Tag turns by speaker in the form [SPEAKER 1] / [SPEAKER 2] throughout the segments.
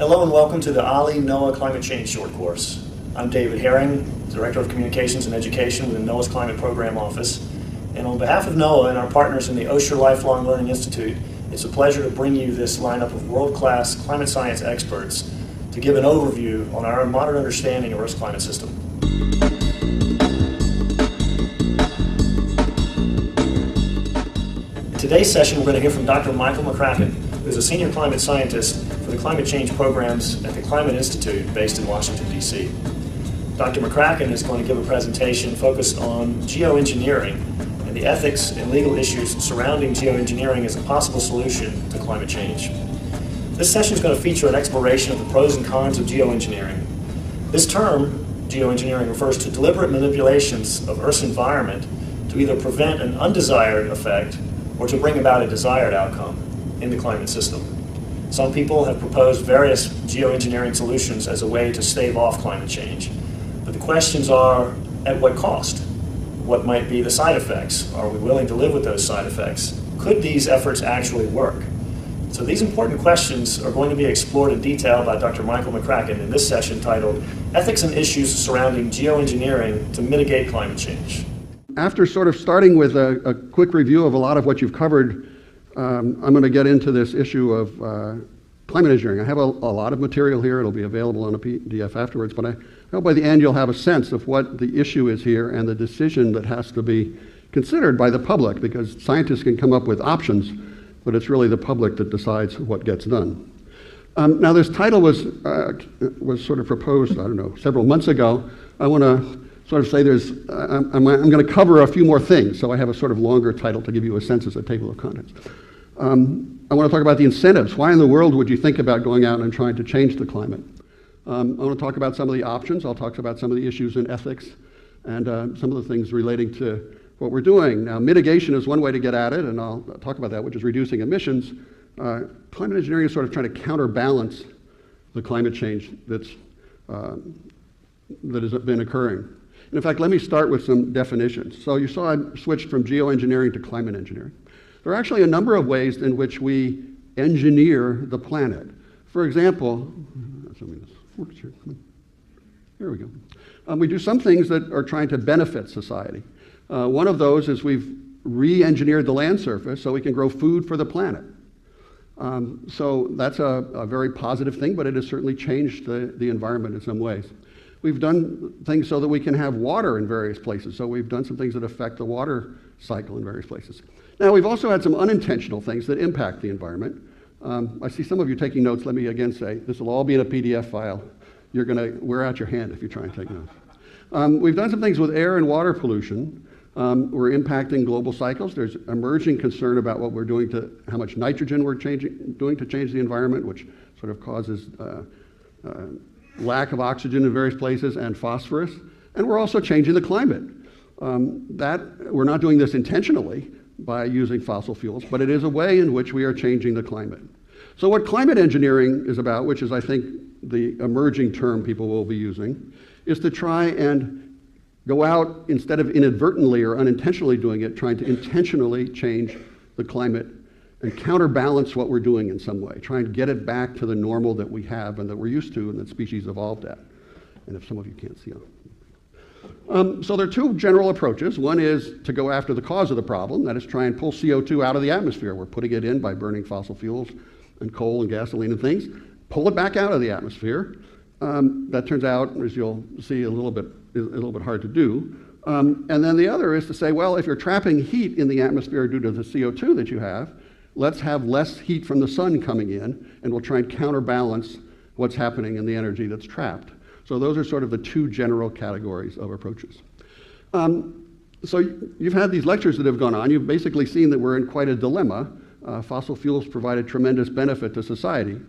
[SPEAKER 1] Hello and welcome to the Ali NOAA Climate Change Short Course. I'm David Herring, Director of Communications and Education within NOAA's Climate Program Office. And on behalf of NOAA and our partners in the Osher Lifelong Learning Institute, it's a pleasure to bring you this lineup of world-class climate science experts to give an overview on our modern understanding of Earth's climate system. In today's session, we're going to hear from Dr. Michael McCracken, who is a senior climate scientist for the climate change programs at the Climate Institute based in Washington, D.C. Dr. McCracken is going to give a presentation focused on geoengineering and the ethics and legal issues surrounding geoengineering as a possible solution to climate change. This session is going to feature an exploration of the pros and cons of geoengineering. This term, geoengineering, refers to deliberate manipulations of Earth's environment to either prevent an undesired effect or to bring about a desired outcome in the climate system. Some people have proposed various geoengineering solutions as a way to stave off climate change. But the questions are, at what cost? What might be the side effects? Are we willing to live with those side effects? Could these efforts actually work? So these important questions are going to be explored in detail by Dr. Michael McCracken in this session titled Ethics and Issues Surrounding Geoengineering to Mitigate Climate Change.
[SPEAKER 2] After sort of starting with a quick review of a lot of what you've covered, I'm going to get into this issue of climate engineering. I have a lot of material here. It'll be available on a PDF afterwards, but I hope by the end you'll have a sense of what the issue is here and the decision that has to be considered by the public, because scientists can come up with options, but it's really the public that decides what gets done. Now this title was sort of proposed, I don't know, several months ago. I want to sort of say I'm going to cover a few more things, so I have a sort of longer title to give you a sense as a table of contents. I want to talk about the incentives. Why in the world would you think about going out and trying to change the climate? I want to talk about some of the options. I'll talk about some of the issues in ethics and some of the things relating to what we're doing. Now, mitigation is one way to get at it, and I'll talk about that, which is reducing emissions. Climate engineering is sort of trying to counterbalance the climate change that has been occurring. And in fact, let me start with some definitions. So you saw I switched from geoengineering to climate engineering. There are actually a number of ways in which we engineer the planet. For example, here we go. We do some things that are trying to benefit society. One of those is we've re-engineered the land surface so we can grow food for the planet. So that's a very positive thing, but it has certainly changed the environment in some ways. We've done things so that we can have water in various places. So we've done some things that affect the water cycle in various places. Now, we've also had some unintentional things that impact the environment. I see some of you taking notes. Let me again say, this will all be in a PDF file. You're going to wear out your hand if you try and take notes. We've done some things with air and water pollution. We're impacting global cycles. There's emerging concern about what we're doing to how much nitrogen we're doing to change the environment, which sort of causes lack of oxygen in various places and phosphorus. And we're also changing the climate. We're not doing this intentionally by using fossil fuels, but it is a way in which we are changing the climate. So what climate engineering is about, which is I think the emerging term people will be using, is to try and go out, instead of inadvertently or unintentionally doing it, trying to intentionally change the climate and counterbalance what we're doing in some way, trying to get it back to the normal that we have and that we're used to and that species evolved at. And if some of you can't see it. So there are two general approaches. One is to go after the cause of the problem, that is try and pull CO2 out of the atmosphere. We're putting it in by burning fossil fuels and coal and gasoline and things. Pull it back out of the atmosphere. That turns out, as you'll see, a little bit hard to do. And then the other is to say, well, if you're trapping heat in the atmosphere due to the CO2 that you have, let's have less heat from the sun coming in, and we'll try and counterbalance what's happening in the energy that's trapped. So those are sort of the two general categories of approaches. So you've had these lectures that have gone on. You've basically seen that we're in quite a dilemma. Fossil fuels provide a tremendous benefit to society.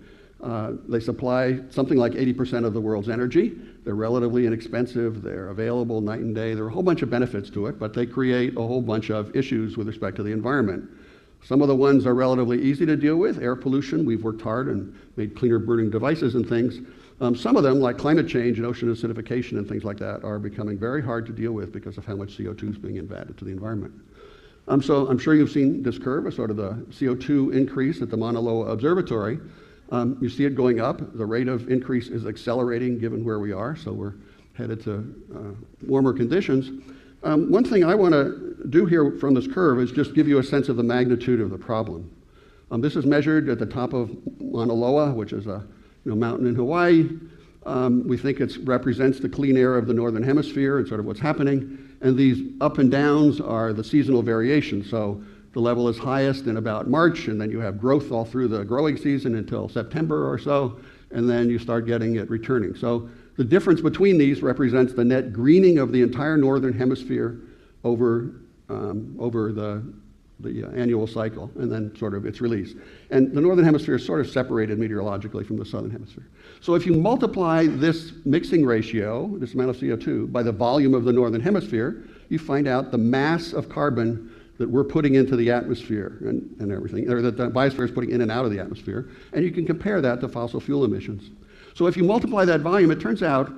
[SPEAKER 2] They supply something like 80% of the world's energy. They're relatively inexpensive. They're available night and day. There are a whole bunch of benefits to it, but they create a whole bunch of issues with respect to the environment. Some of the ones are relatively easy to deal with. Air pollution, we've worked hard and made cleaner burning devices and things. Some of them, like climate change and ocean acidification and things like that, are becoming very hard to deal with because of how much CO2 is being added to the environment. So I'm sure you've seen this curve, a sort of the CO2 increase at the Mauna Loa Observatory. You see it going up. The rate of increase is accelerating given where we are, so we're headed to warmer conditions. One thing I want to do here from this curve is just give you a sense of the magnitude of the problem. This is measured at the top of Mauna Loa, which is a mountain in Hawaii. We think it represents the clean air of the northern hemisphere and sort of what's happening. And these up and downs are the seasonal variation. So the level is highest in about March, and then you have growth all through the growing season until September or so, and then you start getting it returning. So the difference between these represents the net greening of the entire northern hemisphere over the annual cycle, and then sort of its release. And the northern hemisphere is sort of separated meteorologically from the southern hemisphere. So if you multiply this mixing ratio, this amount of CO2, by the volume of the northern hemisphere, you find out the mass of carbon that we're putting into the atmosphere and everything, or that the biosphere is putting in and out of the atmosphere, and you can compare that to fossil fuel emissions. So if you multiply that volume, it turns out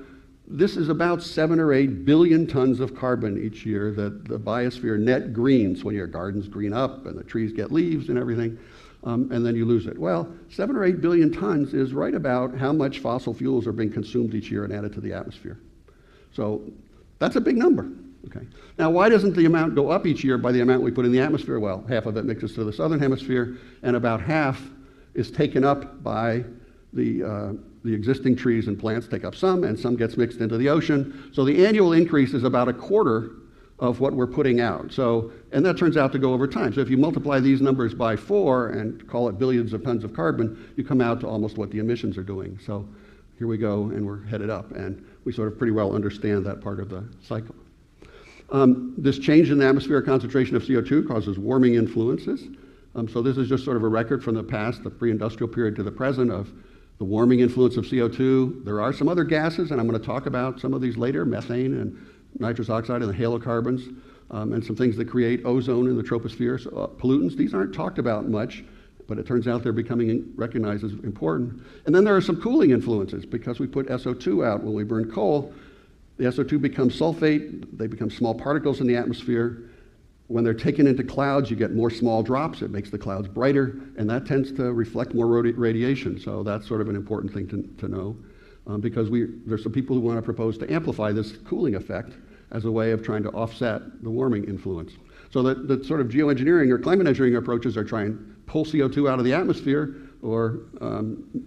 [SPEAKER 2] this is about 7 or 8 billion tons of carbon each year that the biosphere net greens when your gardens green up and the trees get leaves and everything, and then you lose it. Well, 7 or 8 billion tons is right about how much fossil fuels are being consumed each year and added to the atmosphere. So that's a big number. Okay. Now, why doesn't the amount go up each year by the amount we put in the atmosphere? Well, half of it mixes to the southern hemisphere, and about half is taken up by the existing trees and plants take up some, and some gets mixed into the ocean. So the annual increase is about a quarter of what we're putting out. So, and that turns out to go over time. So if you multiply these numbers by 4 and call it billions of tons of carbon, you come out to almost what the emissions are doing. So here we go, and we're headed up, and we sort of pretty well understand that part of the cycle. This change in the atmospheric concentration of CO2 causes warming influences. So this is just sort of a record from the past, the pre-industrial period to the present, of the warming influence of CO2. There are some other gases, and I'm going to talk about some of these later, methane and nitrous oxide and the halocarbons, and some things that create ozone in the troposphere. So, pollutants, these aren't talked about much, but it turns out they're becoming recognized as important. And then there are some cooling influences. Because we put SO2 out when we burn coal, the SO2 becomes sulfate, they become small particles in the atmosphere. When they're taken into clouds, you get more small drops. It makes the clouds brighter, and that tends to reflect more radiation. So that's sort of an important thing to know, because there's some people who want to propose to amplify this cooling effect as a way of trying to offset the warming influence. So the sort of geoengineering or climate engineering approaches are trying to pull CO2 out of the atmosphere or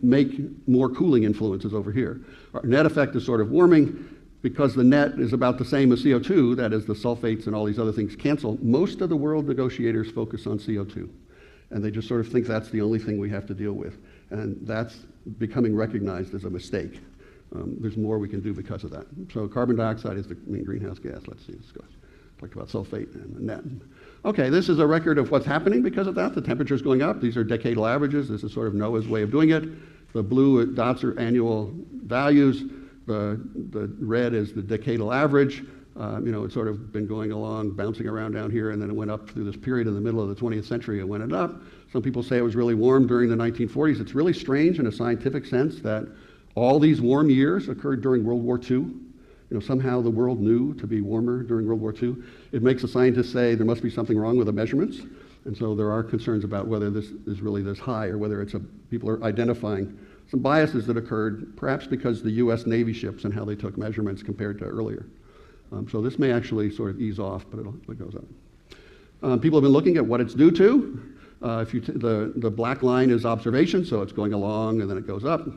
[SPEAKER 2] make more cooling influences over here. Our net effect is sort of warming. Because the net is about the same as CO2, that is the sulfates and all these other things cancel, most of the world negotiators focus on CO2. And they just sort of think that's the only thing we have to deal with. And that's becoming recognized as a mistake. There's more we can do because of that. So carbon dioxide is the main greenhouse gas. Let's see, let's go. Talk about sulfate and the net. Okay, this is a record of what's happening because of that. The temperature's going up. These are decadal averages. This is sort of NOAA's way of doing it. The blue dots are annual values. The red is the decadal average. It's sort of been going along, bouncing around down here, and then it went up through this period in the middle of the 20th century. It went up. Some people say it was really warm during the 1940s. It's really strange in a scientific sense that all these warm years occurred during World War II. Somehow the world knew to be warmer during World War II. It makes the scientists say there must be something wrong with the measurements. And so there are concerns about whether this is really this high or whether people are identifying some biases that occurred, perhaps because the U.S. Navy ships and how they took measurements compared to earlier. So this may actually sort of ease off, but it goes up. People have been looking at what it's due to. The black line is observation, so it's going along and then it goes up.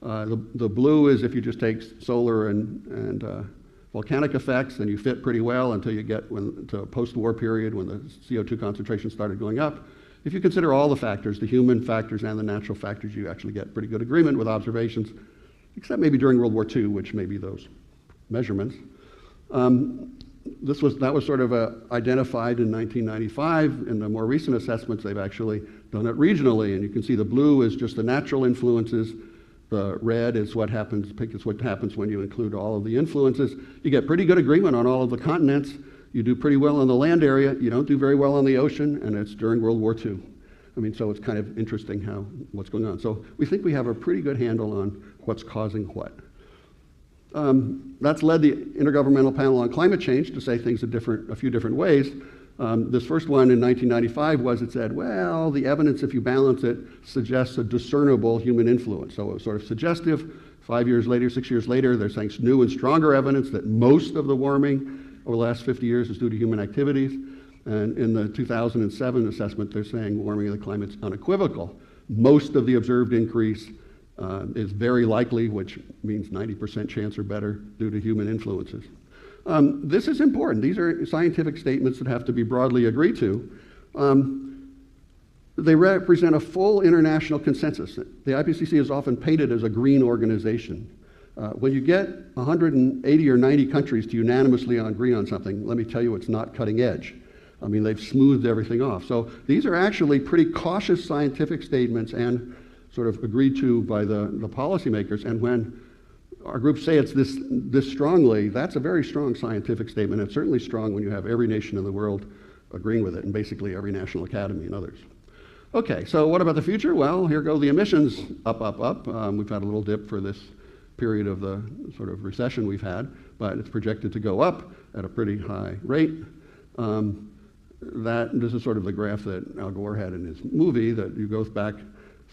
[SPEAKER 2] The blue is if you just take solar and volcanic effects, then you fit pretty well until you get to a post-war period when the CO2 concentration started going up. If you consider all the factors, the human factors and the natural factors, you actually get pretty good agreement with observations, except maybe during World War II, which may be those measurements. That was sort of identified in 1995. In the more recent assessments, they've actually done it regionally, and you can see the blue is just the natural influences. The red is what happens, pink is what happens when you include all of the influences. You get pretty good agreement on all of the continents. You do pretty well in the land area. You don't do very well on the ocean, and it's during World War II. So it's kind of interesting what's going on. So we think we have a pretty good handle on what's causing what. That's led the Intergovernmental Panel on Climate Change to say things a few different ways. This first one in 1995 was, it said, well, the evidence, if you balance it, suggests a discernible human influence. So it was sort of suggestive. 5 years later, 6 years later, they're saying new and stronger evidence that most of the warming over the last 50 years is due to human activities. And in the 2007 assessment, they're saying warming of the climate's unequivocal. Most of the observed increase is very likely, which means 90% chance or better, due to human influences. This is important. These are scientific statements that have to be broadly agreed to. They represent a full international consensus. The IPCC is often painted as a green organization. When you get 180 or 90 countries to unanimously agree on something, let me tell you, it's not cutting edge. I mean, they've smoothed everything off. So these are actually pretty cautious scientific statements and sort of agreed to by the policymakers. And when our groups say it's this strongly, that's a very strong scientific statement. It's certainly strong when you have every nation in the world agreeing with it, and basically every national academy and others. Okay, so what about the future? Well, here go the emissions up, up, up. We've had a little dip for this period of the sort of recession we've had, but it's projected to go up at a pretty high rate. This is sort of the graph that Al Gore had in his movie, that you go back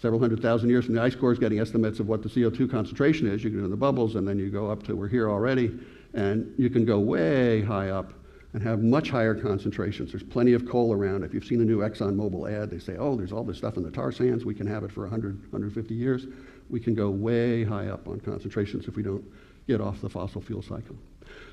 [SPEAKER 2] several 100,000 years from the ice cores, getting estimates of what the CO2 concentration is. You can do the bubbles, and then you go up to, we're here already, and you can go way high up and have much higher concentrations. There's plenty of coal around. If you've seen the new ExxonMobil ad, they say, oh, there's all this stuff in the tar sands. We can have it for 100, 150 years. We can go way high up on concentrations if we don't get off the fossil fuel cycle.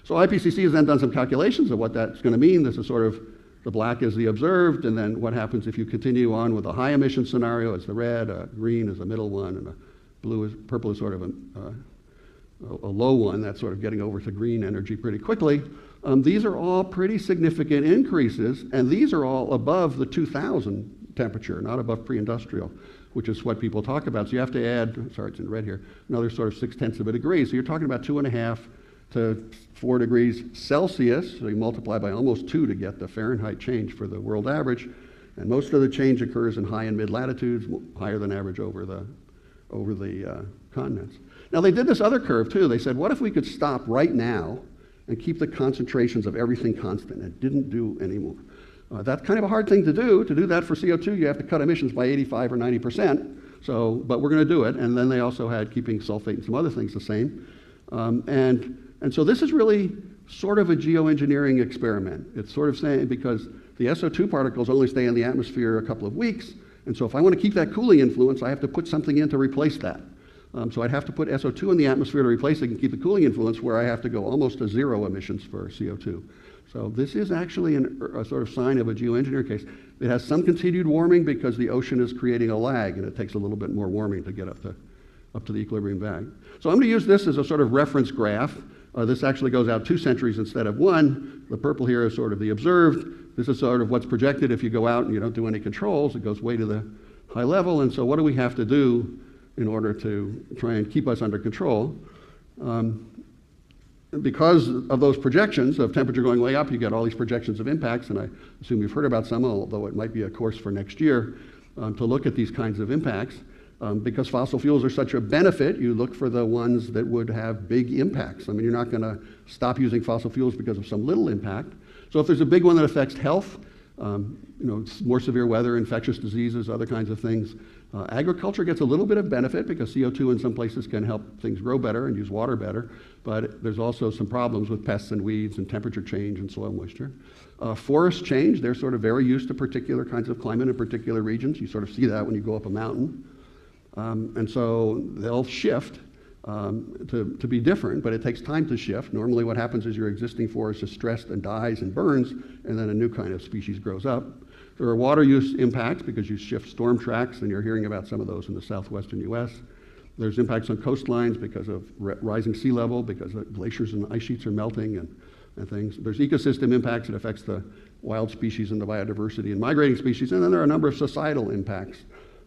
[SPEAKER 2] So IPCC has then done some calculations of what that's going to mean. This is sort of the black is the observed, and then what happens if you continue on with a high emission scenario. It's the red, green is the middle one, and purple is sort of a low one. That's sort of getting over to green energy pretty quickly. These are all pretty significant increases, and these are all above the 2000 temperature, not above pre-industrial, which is what people talk about. So you have to add, sorry, it's in red here, another sort of 0.6 of a degree. So you're talking about 2.5 to 4 degrees Celsius. So you multiply by almost 2 to get the Fahrenheit change for the world average. And most of the change occurs in high and mid latitudes, higher than average over the continents. Now they did this other curve too. They said, what if we could stop right now and keep the concentrations of everything constant? It didn't do anymore. That's kind of a hard thing to do. To do that for CO2, you have to cut emissions by 85 or 90%. So, but we're going to do it. And then they also had keeping sulfate and some other things the same. And so this is really sort of a geoengineering experiment. It's sort of saying, because the SO2 particles only stay in the atmosphere a couple of weeks, and so if I want to keep that cooling influence, I have to put something in to replace that. So I'd have to put SO2 in the atmosphere to replace it and keep the cooling influence, where I have to go almost to zero emissions for CO2. So this is actually a sort of sign of a geoengineering case. It has some continued warming because the ocean is creating a lag, and it takes a little bit more warming to get up to the equilibrium value. So I'm going to use this as a sort of reference graph. This actually goes out 2 centuries instead of 1. The purple here is sort of the observed. This is sort of what's projected if you go out and you don't do any controls. It goes way to the high level. And so what do we have to do in order to try and keep us under control? Because of those projections of temperature going way up, you get all these projections of impacts, and I assume you've heard about some, although it might be a course for next year to look at these kinds of impacts. Because fossil fuels are such a benefit, you look for the ones that would have big impacts. I mean, you're not going to stop using fossil fuels because of some little impact. So if there's a big one that affects health, more severe weather, infectious diseases, other kinds of things, agriculture gets a little bit of benefit because CO2 in some places can help things grow better and use water better, but there's also some problems with pests and weeds and temperature change and soil moisture. Forest change, they're sort of very used to particular kinds of climate in particular regions. You sort of see that when you go up a mountain. And so they'll shift to be different, but it takes time to shift. Normally what happens is your existing forest is stressed and dies and burns, and then a new kind of species grows up. There are water use impacts because you shift storm tracks, and you're hearing about some of those in the southwestern US. There's impacts on coastlines because of rising sea level, because glaciers and ice sheets are melting and things. There's ecosystem impacts. It affects the wild species and the biodiversity and migrating species, and then there are a number of societal impacts.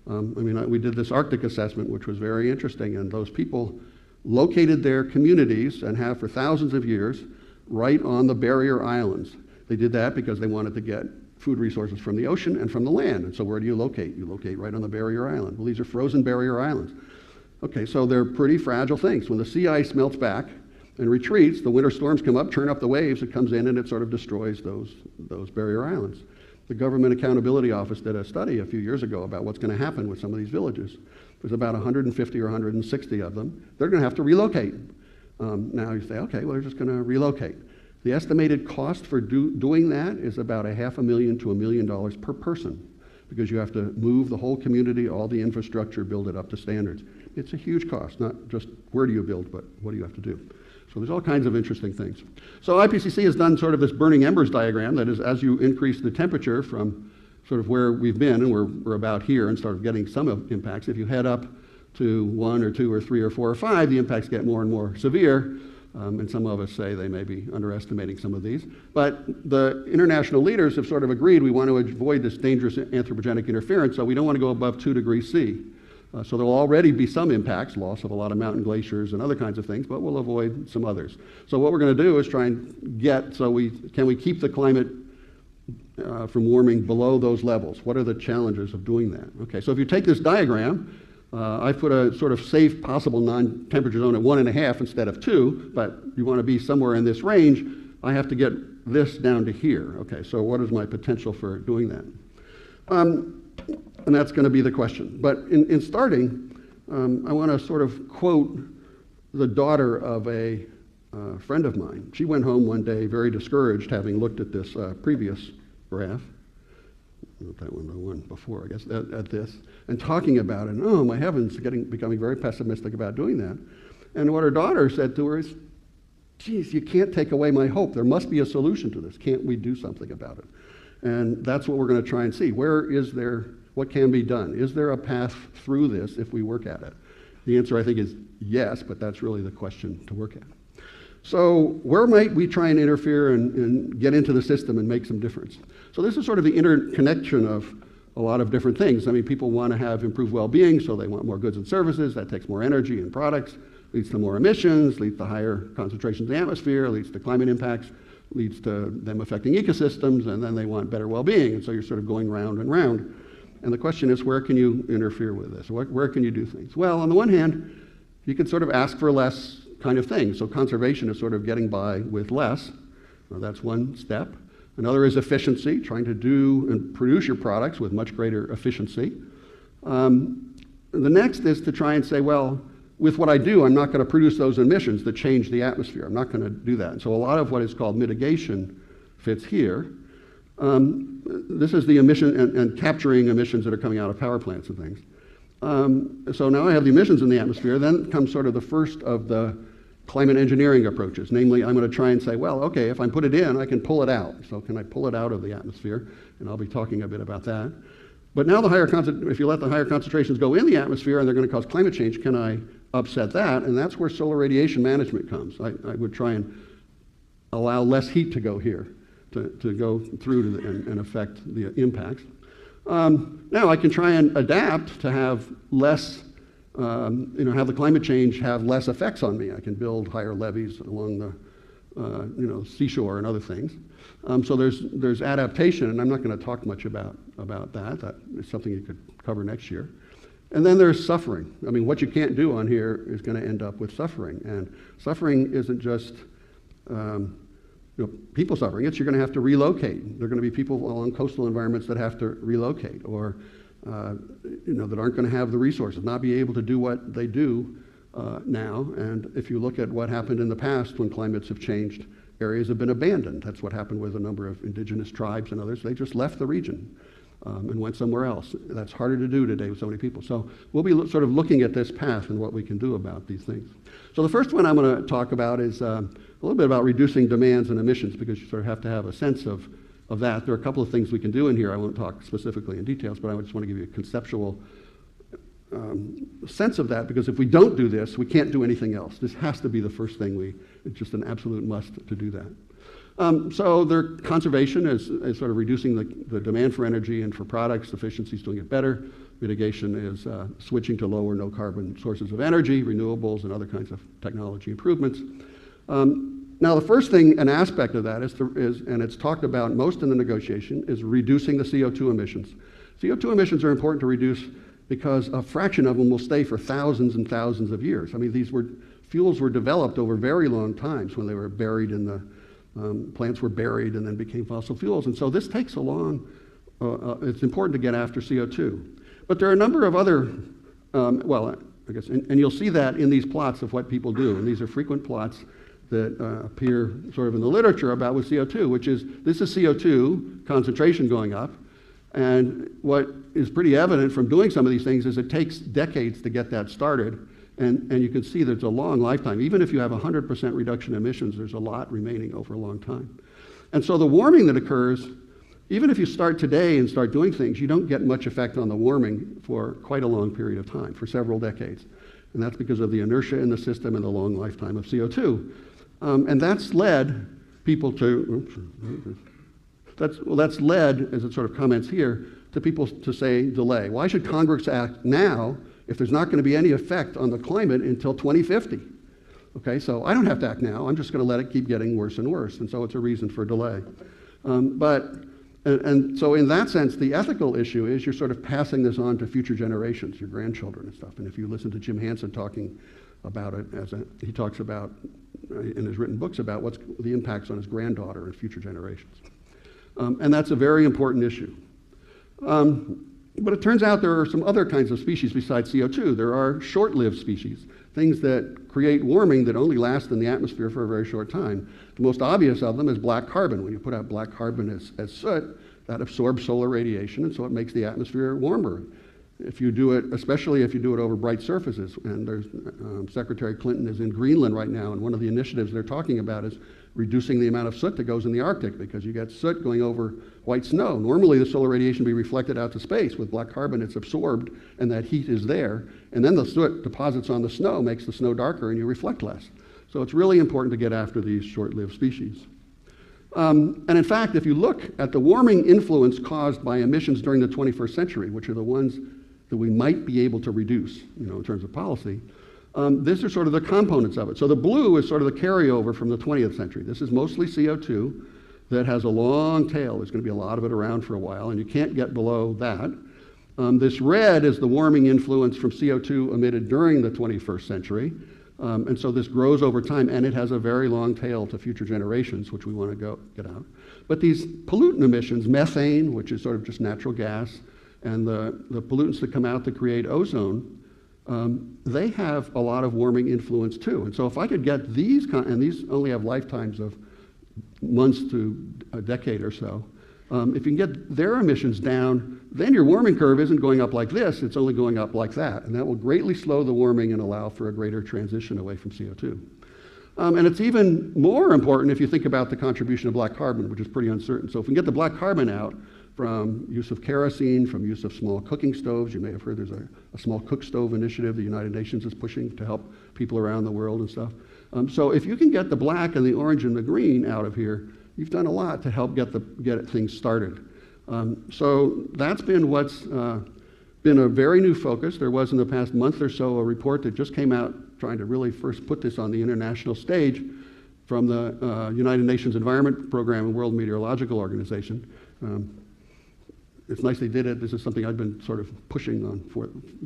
[SPEAKER 2] We did this Arctic assessment, which was very interesting, and those people located their communities, and have for thousands of years, right on the barrier islands. They did that because they wanted to get food resources from the ocean and from the land. And so where do you locate? You locate right on the barrier island. Well, these are frozen barrier islands. Okay, so they're pretty fragile things. When the sea ice melts back and retreats. The winter storms come up, turn up the waves, it comes in and it sort of destroys those barrier islands. The Government Accountability Office did a study a few years ago about what's going to happen with some of these villages. There's about 150 or 160 of them. They're going to have to relocate. Now you say, okay, well, they're just going to relocate. The estimated cost for doing that is about $500,000 to $1 million per person, because you have to move the whole community, all the infrastructure, build it up to standards. It's a huge cost, not just where do you build, but what do you have to do. So there's all kinds of interesting things. So IPCC has done sort of this burning embers diagram. That is, as you increase the temperature from sort of where we've been, and we're about here, and start getting some impacts, if you head up to 1 or 2 or 3 or 4 or 5, the impacts get more and more severe. And some of us say they may be underestimating some of these. But the international leaders have sort of agreed we want to avoid this dangerous anthropogenic interference, so we don't want to go above 2 degrees C. So there will already be some impacts, loss of a lot of mountain glaciers and other kinds of things, but we'll avoid some others. So what we're going to do is try and get, can we keep the climate from warming below those levels? What are the challenges of doing that? Okay, so if you take this diagram, I've put a sort of safe possible non-temperature zone at 1.5 instead of 2, but you want to be somewhere in this range. I have to get this down to here. Okay, so what is my potential for doing that? And that's going to be the question. But in starting, I want to sort of quote the daughter of a friend of mine. She went home one day very discouraged, having looked at this previous graph. Not that one, the one before, I guess, at this, and talking about it, and oh my heavens, becoming very pessimistic about doing that. And what her daughter said to her is, geez, you can't take away my hope. There must be a solution to this. Can't we do something about it? And that's what we're going to try and see. What can be done? Is there a path through this if we work at it? The answer, I think, is yes, but that's really the question to work at. So where might we try and interfere and get into the system and make some difference? So this is sort of the interconnection of a lot of different things. I mean, people want to have improved well-being, so they want more goods and services. That takes more energy and products, leads to more emissions, leads to higher concentrations in the atmosphere, leads to climate impacts, leads to them affecting ecosystems, and then they want better well-being. And so you're sort of going round and round. And the question is, where can you interfere with this? Where can you do things? Well, on the one hand, you can sort of ask for less kind of thing. So conservation is sort of getting by with less. Well, that's one step. Another is efficiency, trying to do and produce your products with much greater efficiency. The next is to try and say, well, with what I do, I'm not going to produce those emissions that change the atmosphere. I'm not going to do that. And so a lot of what is called mitigation fits here. This is the emission and capturing emissions that are coming out of power plants and things. So now I have the emissions in the atmosphere. Then comes sort of the first of the climate engineering approaches. Namely, I'm going to try and say, well, okay, if I put it in, I can pull it out. So can I pull it out of the atmosphere? And I'll be talking a bit about that. But now if you let the higher concentrations go in the atmosphere and they're going to cause climate change, can I upset that? And that's where solar radiation management comes. I would try and allow less heat to go here, to go through and affect the impacts. Now I can try and adapt to have less, have the climate change have less effects on me. I can build higher levees along the seashore and other things. So there's adaptation, and I'm not going to talk much about that. That is something you could cover next year. And then there's suffering. I mean, what you can't do on here is going to end up with suffering. And suffering isn't just people suffering. You're going to have to relocate. There are going to be people along coastal environments that have to relocate, or that aren't going to have the resources, not be able to do what they do now. And if you look at what happened in the past when climates have changed, areas have been abandoned. That's what happened with a number of indigenous tribes and others. They just left the region and went somewhere else. That's harder to do today with so many people. So we'll be sort of looking at this path and what we can do about these things. So the first one I'm going to talk about is a little bit about reducing demands and emissions, because you sort of have to have a sense of that. There are a couple of things we can do in here. I won't talk specifically in details, but I just want to give you a conceptual sense of that, because if we don't do this, we can't do anything else. This has to be the first thing it's just an absolute must to do that. So their conservation is sort of reducing the demand for energy and for products. Efficiency is doing it better. Mitigation is switching to lower, no carbon sources of energy, renewables, and other kinds of technology improvements. Now, the first thing, an aspect of that is, and it's talked about most in the negotiation, is reducing the CO2 emissions. CO2 emissions are important to reduce because a fraction of them will stay for thousands and thousands of years. I mean, these were fuels were developed over very long times when they were buried in the, plants were buried and then became fossil fuels. And so this takes a long, it's important to get after CO2. But there are a number of other, well, I guess, and you'll see that in these plots of what people do. And these are frequent plots that appear sort of in the literature about with CO2, which is, this is CO2 concentration going up. And what is pretty evident from doing some of these things is it takes decades to get that started. And you can see there's a long lifetime. Even if you have 100% reduction in emissions, there's a lot remaining over a long time. And so the warming that occurs, even if you start today and start doing things, you don't get much effect on the warming for quite a long period of time, for several decades. And that's because of the inertia in the system and the long lifetime of CO2. And that's led people to, that's led, as it sort of comments here, to people to say delay. Why should Congress act now if there's not going to be any effect on the climate until 2050? Okay, so I don't have to act now. I'm just going to let it keep getting worse and worse. And so it's a reason for delay. And so in that sense, the ethical issue is you're sort of passing this on to future generations, your grandchildren and stuff. And if you listen to Jim Hansen talking about it, he talks about, in his written books, about what's the impacts on his granddaughter and future generations. And that's a very important issue. But it turns out there are some other kinds of species besides CO2. There are short-lived species, things that create warming that only last in the atmosphere for a very short time. The most obvious of them is black carbon. When you put out black carbon as soot, that absorbs solar radiation, and so it makes the atmosphere warmer. If you do it, especially if you do it over bright surfaces, and there's, Secretary Clinton is in Greenland right now, and one of the initiatives they're talking about is reducing the amount of soot that goes in the Arctic, because you get soot going over white snow. Normally the solar radiation would be reflected out to space. With black carbon, it's absorbed, and that heat is there, and then the soot deposits on the snow, makes the snow darker, and you reflect less. So it's really important to get after these short-lived species. And in fact, if you look at the warming influence caused by emissions during the 21st century, which are the ones that we might be able to reduce, in terms of policy, these are sort of the components of it. So the blue is sort of the carryover from the 20th century. This is mostly CO2 that has a long tail. There's going to be a lot of it around for a while, and you can't get below that. This red is the warming influence from CO2 emitted during the 21st century. And so this grows over time, and it has a very long tail to future generations, which we want to get out. But these pollutant emissions, methane, which is sort of just natural gas, and the pollutants that come out to create ozone, they have a lot of warming influence too. And so if I could get these, and these only have lifetimes of months to a decade or so, if you can get their emissions down, then your warming curve isn't going up like this, it's only going up like that. And that will greatly slow the warming and allow for a greater transition away from CO2. And it's even more important if you think about the contribution of black carbon, which is pretty uncertain. So if we can get the black carbon out from use of kerosene, from use of small cooking stoves, you may have heard there's a small cook stove initiative the United Nations is pushing to help people around the world and stuff. So if you can get the black and the orange and the green out of here, you've done a lot to help get things started. So that's been what's been a very new focus. There was in the past month or so a report that just came out trying to really first put this on the international stage from the United Nations Environment Program and World Meteorological Organization. It's nice they did it. This is something I've been sort of pushing on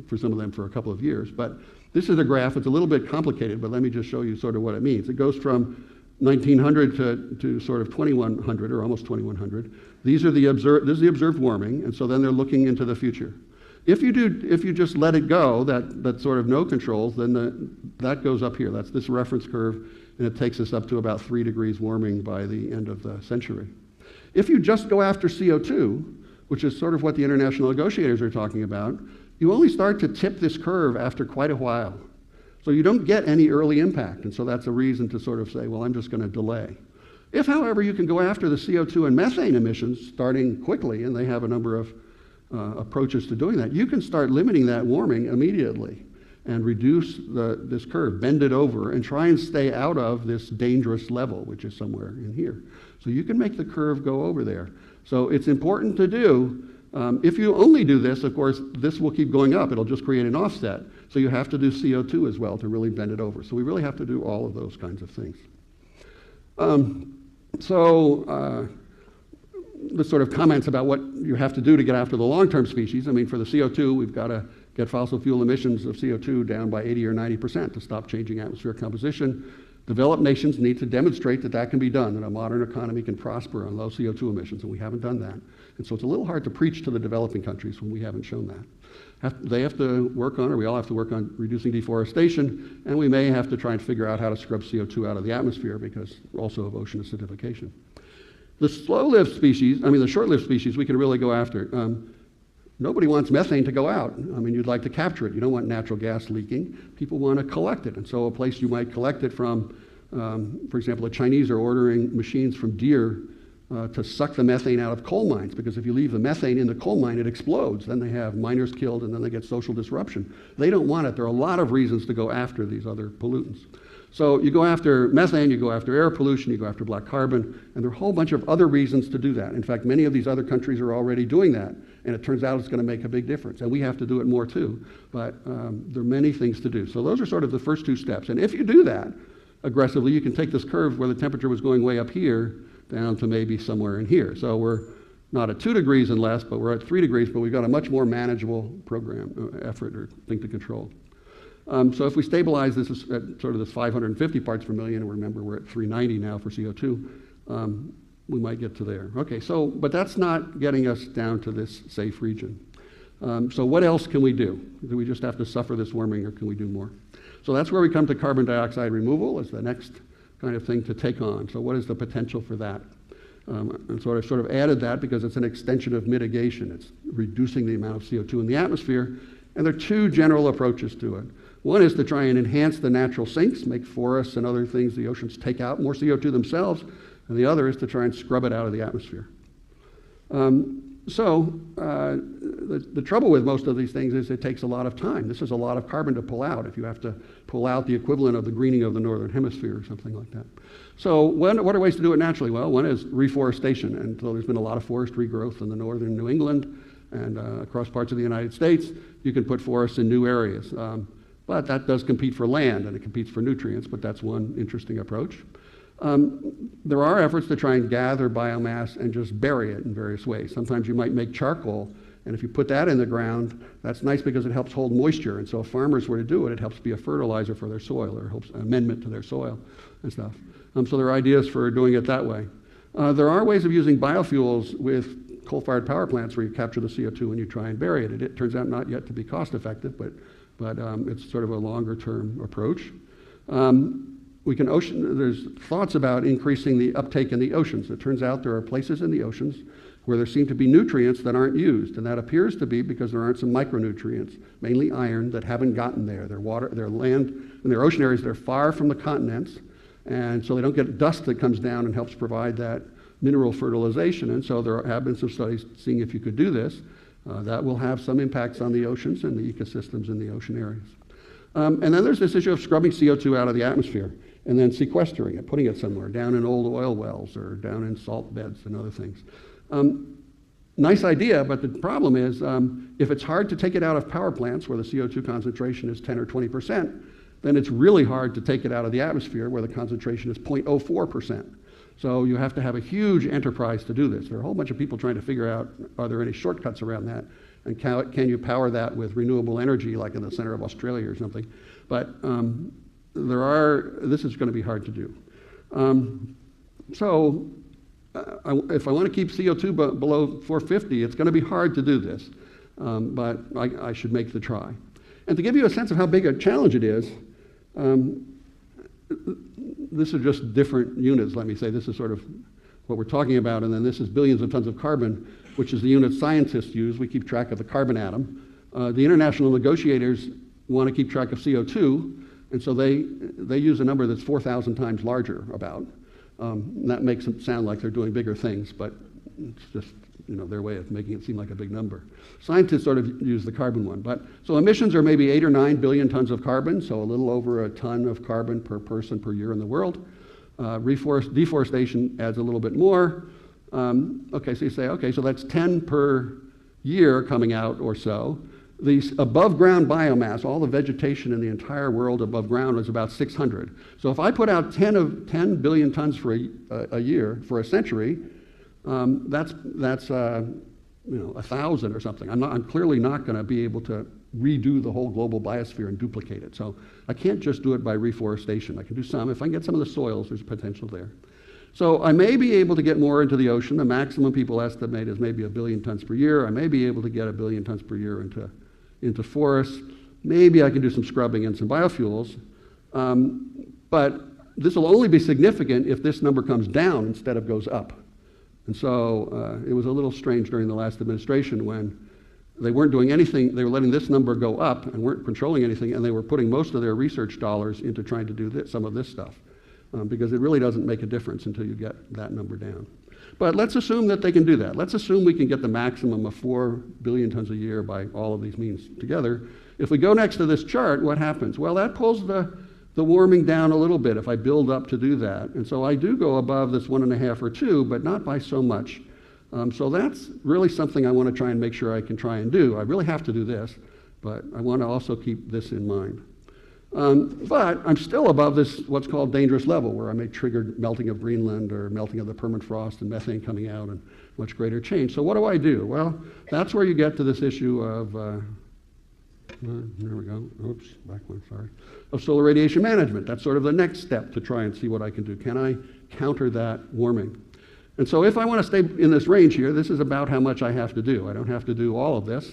[SPEAKER 2] for some of them for a couple of years. But this is a graph. It's a little bit complicated, but let me just show you sort of what it means. It goes from 1900 to sort of 2100 or almost 2100. This is the observed warming, and so then they're looking into the future. If you just let it go, that sort of no controls, then that goes up here. That's this reference curve, and it takes us up to about 3 degrees warming by the end of the century. If you just go after CO2, which is sort of what the international negotiators are talking about, you only start to tip this curve after quite a while. So you don't get any early impact, and so that's a reason to sort of say, well, I'm just going to delay. If, however, you can go after the CO2 and methane emissions starting quickly, and they have a number of approaches to doing that, you can start limiting that warming immediately and reduce this curve, bend it over, and try and stay out of this dangerous level, which is somewhere in here. So you can make the curve go over there. So it's important to do. If you only do this, of course, this will keep going up. It'll just create an offset. So you have to do CO2 as well to really bend it over. So we really have to do all of those kinds of things. the sort of comments about what you have to do to get after the long-term species. I mean, for the CO2, we've got to get fossil fuel emissions of CO2 down by 80 or 90% to stop changing atmospheric composition. Developed nations need to demonstrate that that can be done, that a modern economy can prosper on low CO2 emissions, and we haven't done that. And so it's a little hard to preach to the developing countries when we haven't shown that. They have to work on, or we all have to work on reducing deforestation, and we may have to try and figure out how to scrub CO2 out of the atmosphere because also of ocean acidification. The slow-lived species, the short-lived species, we can really go after. Nobody wants methane to go out. I mean, you'd like to capture it. You don't want natural gas leaking. People want to collect it. And so a place you might collect it from, for example, the Chinese are ordering machines from Deere to suck the methane out of coal mines, because if you leave the methane in the coal mine, it explodes. Then they have miners killed, and then they get social disruption. They don't want it. There are a lot of reasons to go after these other pollutants. So you go after methane, you go after air pollution, you go after black carbon, and there are a whole bunch of other reasons to do that. In fact, many of these other countries are already doing that, and it turns out it's going to make a big difference. And we have to do it more too, but there are many things to do. So those are sort of the first two steps. And if you do that aggressively, you can take this curve where the temperature was going way up here down to maybe somewhere in here. So we're not at 2 degrees and less, but we're at 3 degrees, but we've got a much more manageable program, effort or thing to control. So if we stabilize this at sort of this 550 parts per million, and remember we're at 390 now for CO2, we might get to there. Okay, so, but that's not getting us down to this safe region. So what else can we do? Do we just have to suffer this warming, or can we do more? So that's where we come to carbon dioxide removal as the next kind of thing to take on. So what is the potential for that? And so I've sort of added that because it's an extension of mitigation. It's reducing the amount of CO2 in the atmosphere, and there are two general approaches to it. One is to try and enhance the natural sinks, make forests and other things, the oceans take out more CO2 themselves, and the other is to try and scrub it out of the atmosphere. The trouble with most of these things is it takes a lot of time. This is a lot of carbon to pull out if you have to pull out the equivalent of the greening of the northern hemisphere or something like that. So what are ways to do it naturally? Well, one is reforestation, and so there's been a lot of forestry growth in the northern New England and across parts of the United States. You can put forests in new areas. But that does compete for land, and it competes for nutrients, but that's one interesting approach. There are efforts to try and gather biomass and just bury it in various ways. Sometimes you might make charcoal, and if you put that in the ground, that's nice because it helps hold moisture, and so if farmers were to do it, it helps be a fertilizer for their soil, or helps an amendment to their soil and stuff. So there are ideas for doing it that way. There are ways of using biofuels with coal-fired power plants where you capture the CO2 and you try and bury it. It turns out not yet to be cost-effective, but it's sort of a longer-term approach. There's thoughts about increasing the uptake in the oceans. It turns out there are places in the oceans where there seem to be nutrients that aren't used, and that appears to be because there aren't some micronutrients, mainly iron, that haven't gotten there. Their water, their land, and their ocean areas, they're far from the continents, and so they don't get dust that comes down and helps provide that mineral fertilization. And so there have been some studies seeing if you could do this. That will have some impacts on the oceans and the ecosystems in the ocean areas. And then there's this issue of scrubbing CO2 out of the atmosphere and then sequestering it, putting it somewhere, down in old oil wells or down in salt beds and other things. Nice idea, but the problem is if it's hard to take it out of power plants where the CO2 concentration is 10 or 20%, then it's really hard to take it out of the atmosphere where the concentration is 0.04%. So you have to have a huge enterprise to do this. There are a whole bunch of people trying to figure out, are there any shortcuts around that? And can you power that with renewable energy, like in the center of Australia or something? But this is going to be hard to do. If I want to keep CO2 below 450, it's going to be hard to do this. But I should make the try. And to give you a sense of how big a challenge it is, this is just different units, let me say. This is sort of what we're talking about, and then this is billions of tons of carbon, which is the unit scientists use. We keep track of the carbon atom. The international negotiators want to keep track of CO2, and so they use a number that's 4,000 times larger about. And that makes them sound like they're doing bigger things, but it's just their way of making it seem like a big number. Scientists sort of use the carbon one. So emissions are maybe 8 or 9 billion tons of carbon, so a little over a ton of carbon per person per year in the world. Deforestation adds a little bit more. Okay, so you say, okay, so that's 10 per year coming out or so. The above ground biomass, all the vegetation in the entire world above ground, is about 600. So if I put out 10 billion tons for a year, for a century, That's 1,000 or something. I'm clearly not going to be able to redo the whole global biosphere and duplicate it. So I can't just do it by reforestation. I can do some. If I can get some of the soils, there's potential there. So I may be able to get more into the ocean. The maximum people estimate is maybe 1 billion tons per year. I may be able to get 1 billion tons per year into forests. Maybe I can do some scrubbing and some biofuels. But this will only be significant if this number comes down instead of goes up. And so it was a little strange during the last administration when they weren't doing anything. They were letting this number go up and weren't controlling anything, and they were putting most of their research dollars into trying to do some of this stuff. Because it really doesn't make a difference until you get that number down. But let's assume that they can do that. Let's assume we can get the maximum of 4 billion tons a year by all of these means together. If we go next to this chart, what happens? Well, that pulls the warming down a little bit if I build up to do that. And so I do go above this 1.5 or 2, but not by so much. So that's really something I want to try and make sure I can try and do. I really have to do this, but I want to also keep this in mind. But I'm still above this, what's called dangerous level, where I may trigger melting of Greenland or melting of the permafrost and methane coming out and much greater change. So what do I do? Well, that's where you get to this issue of, there we go, oops, back one, sorry, of solar radiation management. That's sort of the next step to try and see what I can do. Can I counter that warming? And so if I want to stay in this range here, this is about how much I have to do. I don't have to do all of this.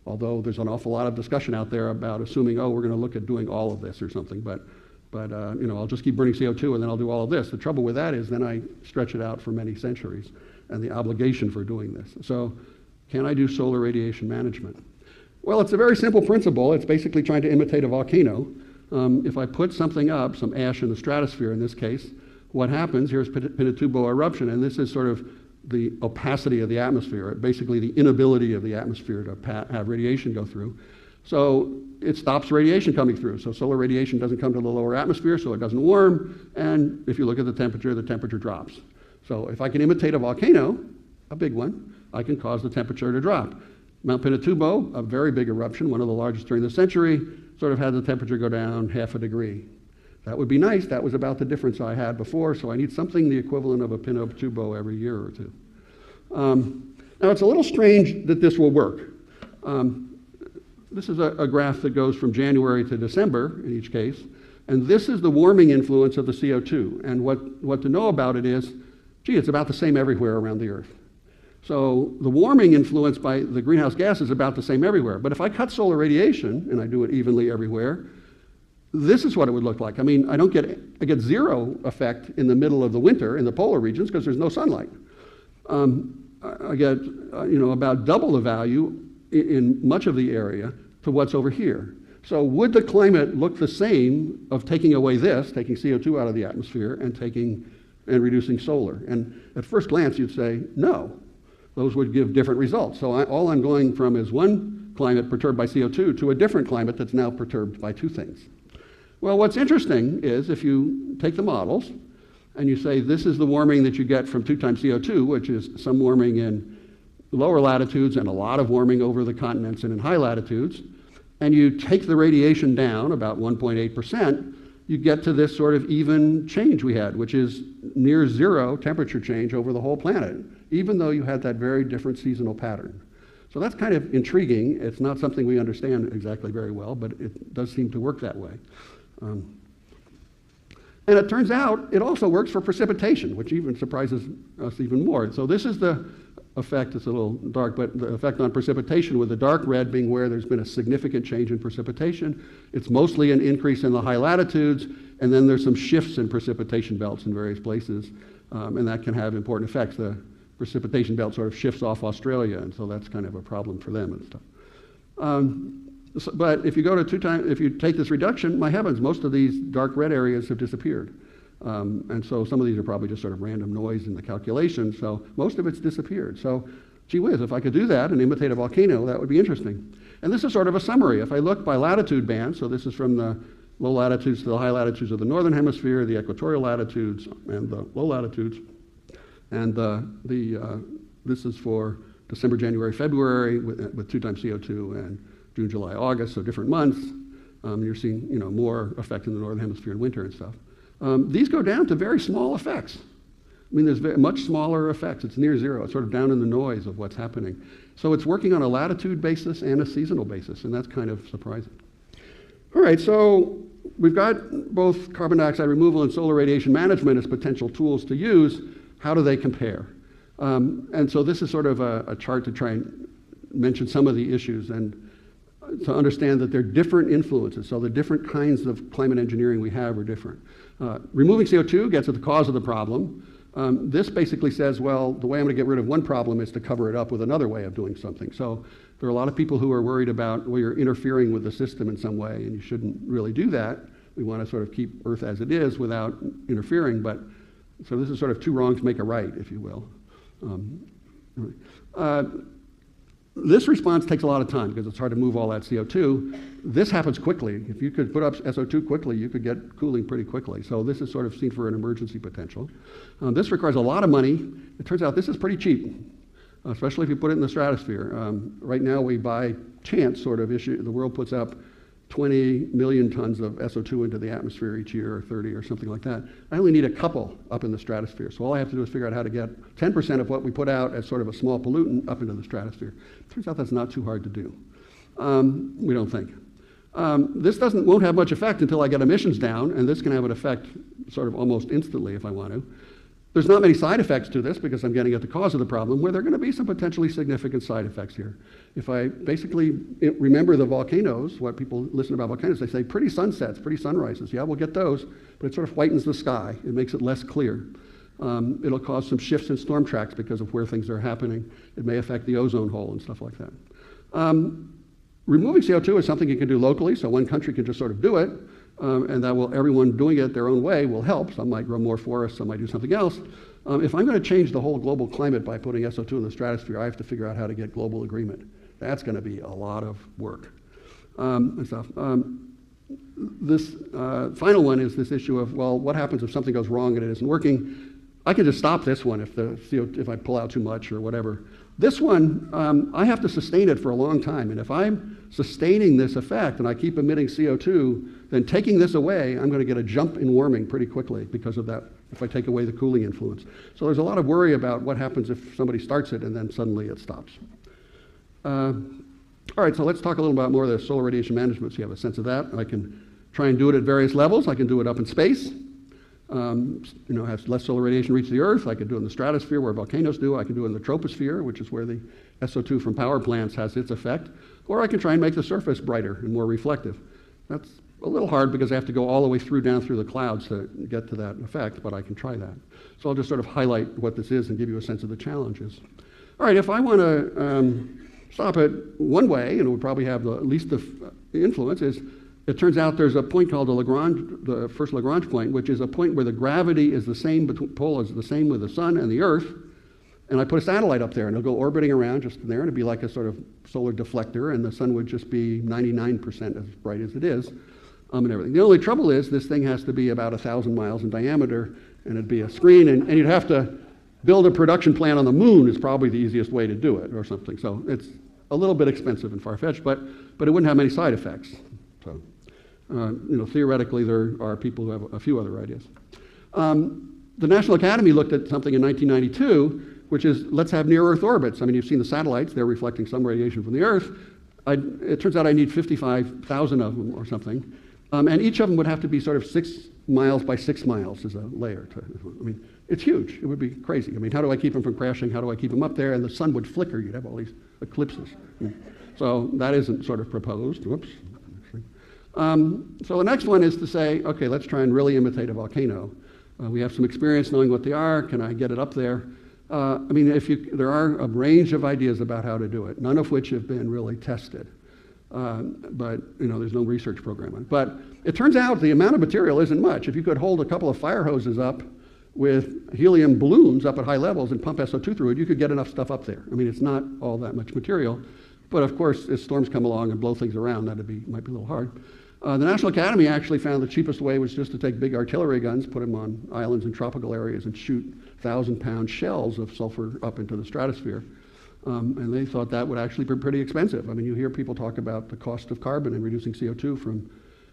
[SPEAKER 2] Although there's an awful lot of discussion out there about assuming, oh, we're going to look at doing all of this or something, but I'll just keep burning CO2 and then I'll do all of this. The trouble with that is then I stretch it out for many centuries and the obligation for doing this. So can I do solar radiation management? Well, it's a very simple principle. It's basically trying to imitate a volcano. If I put something up, some ash in the stratosphere in this case, what happens, here's Pinatubo eruption, and this is sort of the opacity of the atmosphere, basically the inability of the atmosphere to have radiation go through. So it stops radiation coming through. So solar radiation doesn't come to the lower atmosphere, so it doesn't warm. And if you look at the temperature drops. So if I can imitate a volcano, a big one, I can cause the temperature to drop. Mount Pinatubo, a very big eruption, one of the largest during the century, sort of had the temperature go down 0.5 degree. That would be nice. That was about the difference I had before, so I need something the equivalent of a Pinatubo every year or two. Now, it's a little strange that this will work. This is a graph that goes from January to December in each case, and this is the warming influence of the CO2. And what to know about it is, gee, it's about the same everywhere around the Earth. So the warming influence by the greenhouse gas is about the same everywhere. But if I cut solar radiation, and I do it evenly everywhere, this is what it would look like. I mean, I get zero effect in the middle of the winter in the polar regions because there's no sunlight. I get about double the value in much of the area to what's over here. So would the climate look the same of taking away this, taking CO2 out of the atmosphere and reducing solar? And at first glance you'd say no. Those would give different results. So all I'm going from is one climate perturbed by CO2 to a different climate that's now perturbed by two things. Well, what's interesting is if you take the models and you say this is the warming that you get from 2 times CO2, which is some warming in lower latitudes and a lot of warming over the continents and in high latitudes, and you take the radiation down about 1.8%, you get to this sort of even change we had, which is near zero temperature change over the whole planet, even though you had that very different seasonal pattern. So that's kind of intriguing. It's not something we understand exactly very well, but it does seem to work that way. And it turns out it also works for precipitation, which even surprises us even more. So this is the effect, it's a little dark, but the effect on precipitation, with the dark red being where there's been a significant change in precipitation. It's mostly an increase in the high latitudes, and then there's some shifts in precipitation belts in various places, and that can have important effects. The precipitation belt sort of shifts off Australia, and so that's kind of a problem for them and stuff. But if you go to if you take this reduction, my heavens, most of these dark red areas have disappeared. And so some of these are probably just sort of random noise in the calculation, so most of it's disappeared. So gee whiz, if I could do that and imitate a volcano, that would be interesting. And this is sort of a summary. If I look by latitude band, so this is from the low latitudes to the high latitudes of the northern hemisphere, the equatorial latitudes and the low latitudes, and this is for December, January, February with 2 times CO2, and June, July, August, so different months. You're seeing more effect in the northern hemisphere in winter and stuff. These go down to very small effects. I mean, there's much smaller effects. It's near zero. It's sort of down in the noise of what's happening. So it's working on a latitude basis and a seasonal basis, and that's kind of surprising. All right, so we've got both carbon dioxide removal and solar radiation management as potential tools to use. How do they compare? And so this is sort of a chart to try and mention some of the issues and to understand that they're different influences. So the different kinds of climate engineering we have are different. Removing CO2 gets at the cause of the problem. This basically says, well, the way I'm going to get rid of one problem is to cover it up with another way of doing something. So there are a lot of people who are worried about, well, you're interfering with the system in some way, and you shouldn't really do that. We want to sort of keep Earth as it is without interfering, but so this is sort of two wrongs make a right, if you will. This response takes a lot of time because it's hard to move all that CO2. This happens quickly. If you could put up SO2 quickly, you could get cooling pretty quickly. So this is sort of seen for an emergency potential. This requires a lot of money. It turns out this is pretty cheap, especially if you put it in the stratosphere. Right now we by chance sort of issue, the world puts up 20 million tons of SO2 into the atmosphere each year, or 30 or something like that. I only need a couple up in the stratosphere. So all I have to do is figure out how to get 10% of what we put out as sort of a small pollutant up into the stratosphere. Turns out that's not too hard to do. We don't think. This won't have much effect until I get emissions down, and this can have an effect sort of almost instantly if I want to. There's not many side effects to this because I'm getting at the cause of the problem, where there are going to be some potentially significant side effects here. If I basically remember the volcanoes, what people listen about volcanoes, they say pretty sunsets, pretty sunrises. Yeah, we'll get those, but it sort of whitens the sky. It makes it less clear. It'll cause some shifts in storm tracks because of where things are happening. It may affect the ozone hole and stuff like that. Removing CO2 is something you can do locally, so one country can just sort of do it. And that will, everyone doing it their own way will help. Some might grow more forests, some might do something else. If I'm going to change the whole global climate by putting SO2 in the stratosphere, I have to figure out how to get global agreement. That's going to be a lot of work and stuff. This final one is this issue of, well, what happens if something goes wrong and it isn't working? I can just stop this one if I pull out too much or whatever. This one, I have to sustain it for a long time. And if I'm sustaining this effect and I keep emitting CO2, then taking this away, I'm going to get a jump in warming pretty quickly because of that, if I take away the cooling influence. So there's a lot of worry about what happens if somebody starts it and then suddenly it stops. All right, so let's talk a little about more of the solar radiation management so you have a sense of that. I can try and do it at various levels. I can do it up in space. Have less solar radiation reach the Earth. I can do it in the stratosphere where volcanoes do. I can do it in the troposphere, which is where the SO2 from power plants has its effect. Or I can try and make the surface brighter and more reflective. That's a little hard because I have to go all the way down through the clouds to get to that effect, but I can try that. So I'll just sort of highlight what this is and give you a sense of the challenges. All right, if I want to stop it one way, and it would probably have at least the influence, is it turns out there's a point called the first Lagrange point, which is a point where the gravity is the same, pole is the same with the sun and the Earth, and I put a satellite up there, and it'll go orbiting around just there, and it'd be like a sort of solar deflector, and the sun would just be 99% as bright as it is, and everything. The only trouble is this thing has to be about 1,000 miles in diameter, and it'd be a screen, and you'd have to build a production plant on the moon is probably the easiest way to do it, or something. So it's a little bit expensive and far-fetched, but it wouldn't have many side effects. So, theoretically, there are people who have a few other ideas. The National Academy looked at something in 1992, which is let's have near-Earth orbits. I mean, you've seen the satellites. They're reflecting some radiation from the Earth. It turns out I need 55,000 of them or something. And each of them would have to be sort of 6 miles by 6 miles as a layer. I mean, it's huge. It would be crazy. I mean, how do I keep them from crashing? How do I keep them up there? And the sun would flicker. You'd have all these eclipses. So that isn't sort of proposed. Whoops. So the next one is to say, okay, let's try and really imitate a volcano. We have some experience knowing what they are. Can I get it up there? There are a range of ideas about how to do it, none of which have been really tested. But there's no research program on it. But it turns out the amount of material isn't much. If you could hold a couple of fire hoses up with helium balloons up at high levels and pump SO2 through it, you could get enough stuff up there. I mean, it's not all that much material. But of course, as storms come along and blow things around, might be a little hard. The National Academy actually found the cheapest way was just to take big artillery guns, put them on islands in tropical areas, and shoot 1,000-pound shells of sulfur up into the stratosphere. And they thought that would actually be pretty expensive. I mean, you hear people talk about the cost of carbon and reducing CO2 from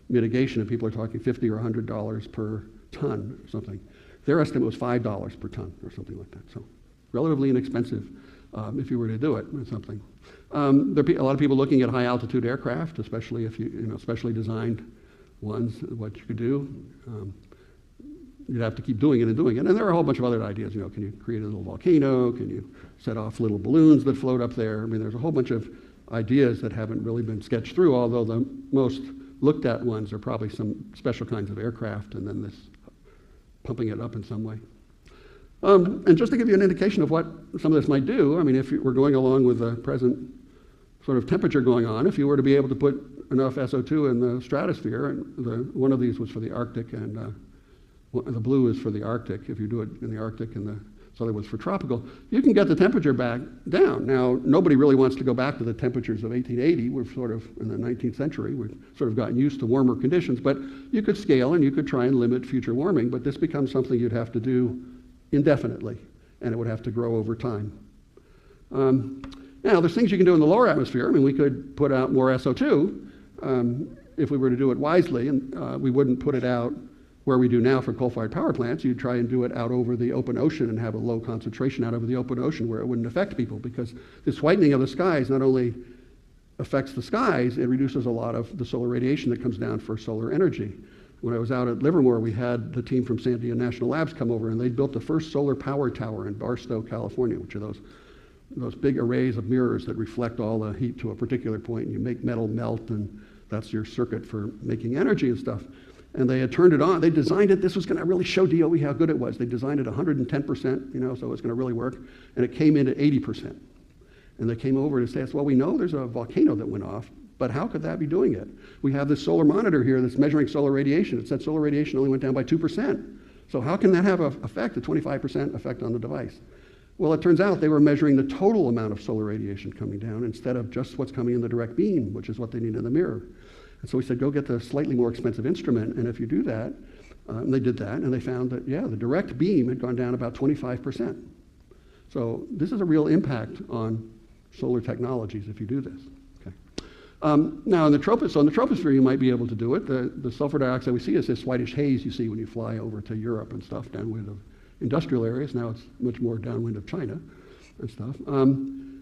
[SPEAKER 2] mitigation, and people are talking $50 or $100 per ton or something. Their estimate was $5 per ton or something like that. So relatively inexpensive if you were to do it or something. There are a lot of people looking at high altitude aircraft, especially if specially designed ones. What you could do, you'd have to keep doing it and doing it. And there are a whole bunch of other ideas. Can you create a little volcano? Can you set off little balloons that float up there? I mean, there's a whole bunch of ideas that haven't really been sketched through, although the most looked at ones are probably some special kinds of aircraft and then this pumping it up in some way. And just to give you an indication of what some of this might do, I mean, if we're going along with the present sort of temperature going on, if you were to be able to put enough SO2 in the stratosphere, and one of these was for the Arctic, and the blue is for the Arctic, if you do it in the Arctic, and the other was for tropical, you can get the temperature back down. Now, nobody really wants to go back to the temperatures of 1880. We're sort of, in the 19th century, we've sort of gotten used to warmer conditions, but you could scale and you could try and limit future warming, but this becomes something you'd have to do indefinitely, and it would have to grow over time. Now, there's things you can do in the lower atmosphere. I mean, we could put out more SO2 if we were to do it wisely, and we wouldn't put it out where we do now for coal-fired power plants. You'd try and do it out over the open ocean and have a low concentration out over the open ocean where it wouldn't affect people, because this whitening of the skies not only affects the skies, it reduces a lot of the solar radiation that comes down for solar energy. When I was out at Livermore, we had the team from Sandia National Labs come over, and they built the first solar power tower in Barstow, California, which are those big arrays of mirrors that reflect all the heat to a particular point, and you make metal melt, and that's your circuit for making energy and stuff. And they had turned it on. They designed it. This was going to really show DOE how good it was. They designed it 110%, so it's going to really work. And it came in at 80%. And they came over to say, well, we know there's a volcano that went off, but how could that be doing it? We have this solar monitor here that's measuring solar radiation. It said solar radiation only went down by 2%. So how can that have an effect, a 25% effect on the device? Well, it turns out they were measuring the total amount of solar radiation coming down instead of just what's coming in the direct beam, which is what they need in the mirror. And so we said, go get the slightly more expensive instrument, and if you do that, and they did that, and they found that, yeah, the direct beam had gone down about 25%. So this is a real impact on solar technologies if you do this. Okay. Now, in the troposphere, you might be able to do it. The sulfur dioxide we see is this whitish haze you see when you fly over to Europe and stuff, downwind of industrial areas. Now it's much more downwind of China and stuff.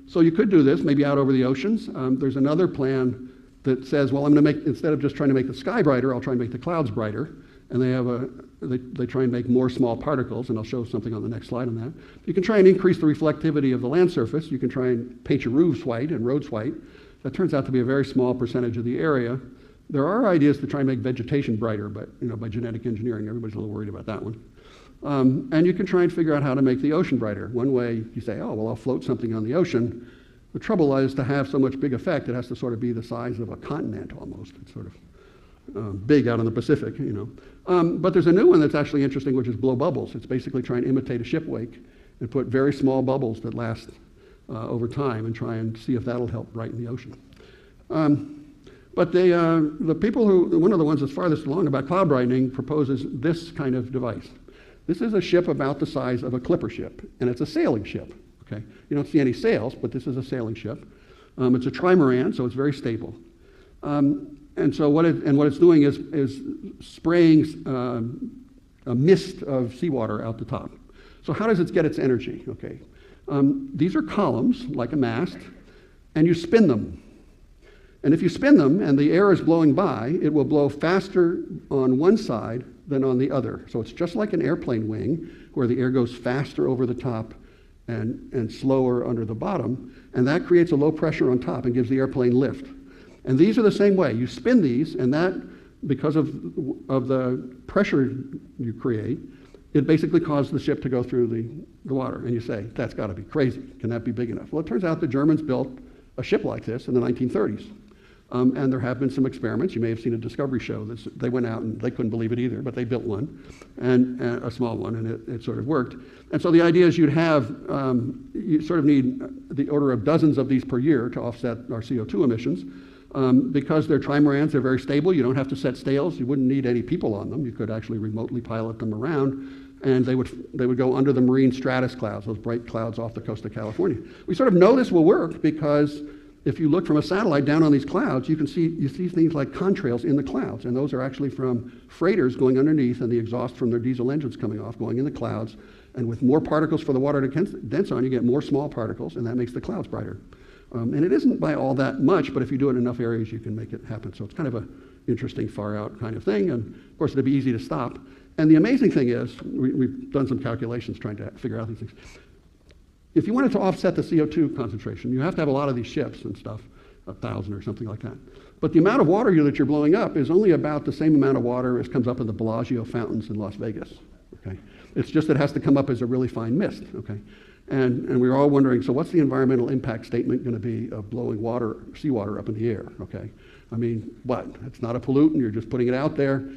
[SPEAKER 2] So you could do this, maybe out over the oceans. There's another plan that says, well, I'm going to make, instead of just trying to make the sky brighter, I'll try and make the clouds brighter. And they try and make more small particles, and I'll show something on the next slide on that. You can try and increase the reflectivity of the land surface. You can try and paint your roofs white and roads white. That turns out to be a very small percentage of the area. There are ideas to try and make vegetation brighter, but by genetic engineering, everybody's a little worried about that one. And you can try and figure out how to make the ocean brighter. One way, you say, oh, well, I'll float something on the ocean. The trouble is, to have so much big effect, it has to sort of be the size of a continent almost. It's sort of big out in the Pacific, But there's a new one that's actually interesting, which is blow bubbles. It's basically trying to imitate a ship wake and put very small bubbles that last over time and try and see if that'll help brighten the ocean. But the people one of the ones that's farthest along about cloud brightening proposes this kind of device. This is a ship about the size of a clipper ship, and it's a sailing ship. Okay, you don't see any sails, but this is a sailing ship. It's a trimaran, so it's very stable. And so what it's doing is spraying a mist of seawater out the top. So how does it get its energy? Okay, these are columns like a mast, and you spin them. And if you spin them and the air is blowing by, it will blow faster on one side than on the other. So it's just like an airplane wing, where the air goes faster over the top and slower under the bottom, and that creates a low pressure on top and gives the airplane lift. And these are the same way. You spin these, and that, because of the pressure you create, it basically causes the ship to go through the water. And you say, that's got to be crazy. Can that be big enough? Well, it turns out the Germans built a ship like this in the 1930s. And there have been some experiments. You may have seen a Discovery show. They went out and they couldn't believe it either, but they built one, and a small one, and it sort of worked. And so the idea is you sort of need the order of dozens of these per year to offset our CO2 emissions. Because they're trimarans, they're very stable. You don't have to set sails. You wouldn't need any people on them. You could actually remotely pilot them around, and they would go under the marine stratus clouds, those bright clouds off the coast of California. We sort of know this will work because if you look from a satellite down on these clouds, you see things like contrails in the clouds, and those are actually from freighters going underneath and the exhaust from their diesel engines coming off, going in the clouds. And with more particles for the water to condense on, you get more small particles, and that makes the clouds brighter. And it isn't by all that much, but if you do it in enough areas, you can make it happen. So it's kind of an interesting, far-out kind of thing, and of course, it'd be easy to stop. And the amazing thing is, we've done some calculations trying to figure out these things. If you wanted to offset the CO2 concentration, you have to have a lot of these ships and stuff, 1,000 or something like that. But the amount of water that you're blowing up is only about the same amount of water as comes up in the Bellagio fountains in Las Vegas. Okay? It's just it has to come up as a really fine mist. Okay? And we were all wondering, so what's the environmental impact statement going to be of blowing seawater up in the air? Okay? I mean, what? It's not a pollutant, you're just putting it out there,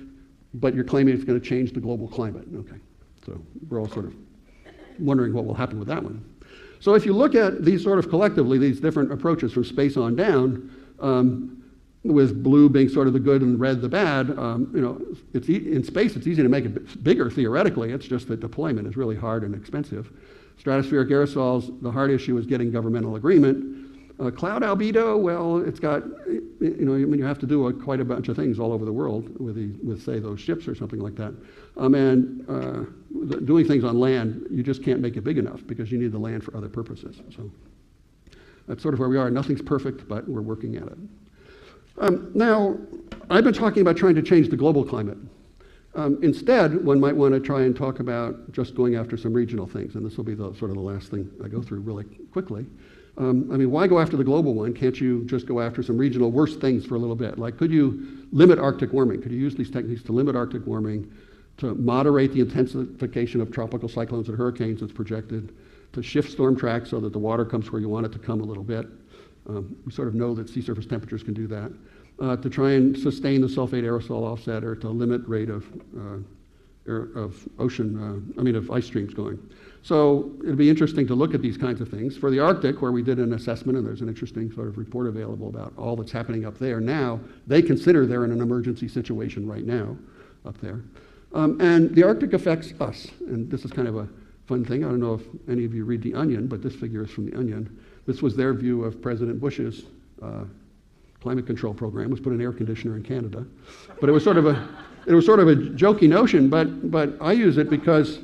[SPEAKER 2] but you're claiming it's going to change the global climate. Okay? So we're all sort of wondering what will happen with that one. So if you look at these sort of collectively, these different approaches from space on down, with blue being sort of the good and red the bad, in space it's easy to make it bigger theoretically, it's just that deployment is really hard and expensive. Stratospheric aerosols, the hard issue is getting governmental agreement. Cloud albedo, well, it's got, you have to do quite a bunch of things all over the world with say, those ships or something like that. Doing things on land, you just can't make it big enough because you need the land for other purposes. So that's sort of where we are. Nothing's perfect, but we're working at it. Now, I've been talking about trying to change the global climate. Instead, one might want to try and talk about just going after some regional things, and this will be sort of the last thing I go through really quickly. Why go after the global one? Can't you just go after some regional worse things for a little bit? Like, could you limit Arctic warming? Could you use these techniques to limit Arctic warming, to moderate the intensification of tropical cyclones and hurricanes that's projected, to shift storm tracks so that the water comes where you want it to come a little bit? We sort of know that sea surface temperatures can do that. To try and sustain the sulfate aerosol offset, or to limit rate of ice streams going. So it'd be interesting to look at these kinds of things. For the Arctic, where we did an assessment, and there's an interesting sort of report available about all that's happening up there now, they consider they're in an emergency situation right now up there. And the Arctic affects us, and this is kind of a fun thing. I don't know if any of you read The Onion, but this figure is from The Onion. This was their view of President Bush's climate control program, was put an air conditioner in Canada. But it was sort of a jokey notion, but I use it because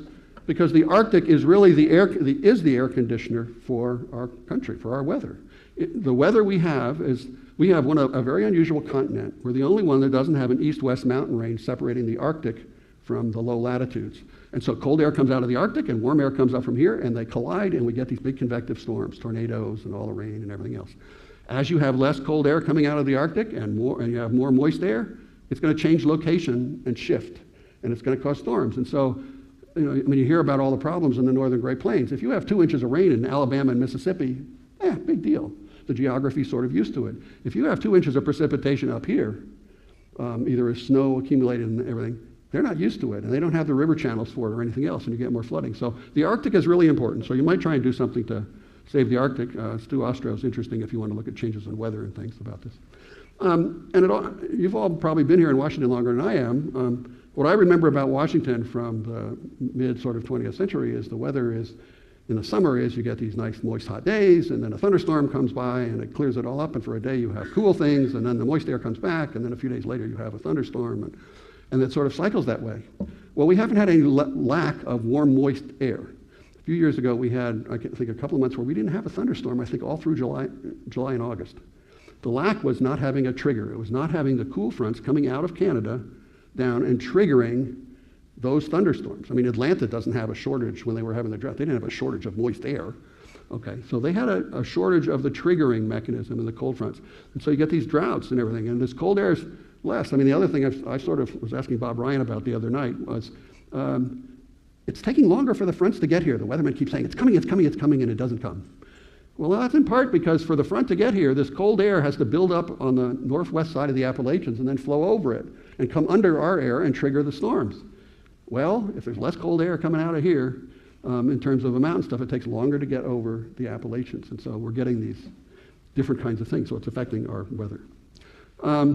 [SPEAKER 2] the Arctic is really the air conditioner for our country, for our weather. The weather we have is, we have a very unusual continent. We're the only one that doesn't have an east-west mountain range separating the Arctic from the low latitudes. And so cold air comes out of the Arctic and warm air comes up from here, and they collide, and we get these big convective storms, tornadoes, and all the rain and everything else. As you have less cold air coming out of the Arctic and you have more moist air, it's going to change location and shift, and it's going to cause storms. And so, you hear about all the problems in the northern Great Plains. If you have 2 inches of rain in Alabama and Mississippi, big deal. The geography's sort of used to it. If you have 2 inches of precipitation up here, either as snow accumulated and everything, they're not used to it, and they don't have the river channels for it or anything else, and you get more flooding. So the Arctic is really important. So you might try and do something to save the Arctic. Stu Ostro is interesting if you want to look at changes in weather and things about this. You've all probably been here in Washington longer than I am. What I remember about Washington from the mid sort of 20th century is the weather is, in the summer is you get these nice moist hot days, and then a thunderstorm comes by and it clears it all up, and for a day you have cool things, and then the moist air comes back, and then a few days later you have a thunderstorm, and it sort of cycles that way. Well, we haven't had any lack of warm, moist air. A few years ago we had, I think, a couple of months where we didn't have a thunderstorm, I think all through July and August. The lack was not having a trigger. It was not having the cool fronts coming out of Canada down and triggering those thunderstorms. Atlanta doesn't have a shortage when they were having the drought. They didn't have a shortage of moist air. Okay, so they had a shortage of the triggering mechanism in the cold fronts. And so you get these droughts and everything, and this cold air is less. The other thing I sort of was asking Bob Ryan about the other night was, it's taking longer for the fronts to get here. The weathermen keep saying, it's coming, and it doesn't come. Well, that's in part because for the front to get here, this cold air has to build up on the northwest side of the Appalachians and then flow over it and come under our air and trigger the storms. Well, if there's less cold air coming out of here, in terms of the mountain stuff, it takes longer to get over the Appalachians. And so we're getting these different kinds of things, so it's affecting our weather. All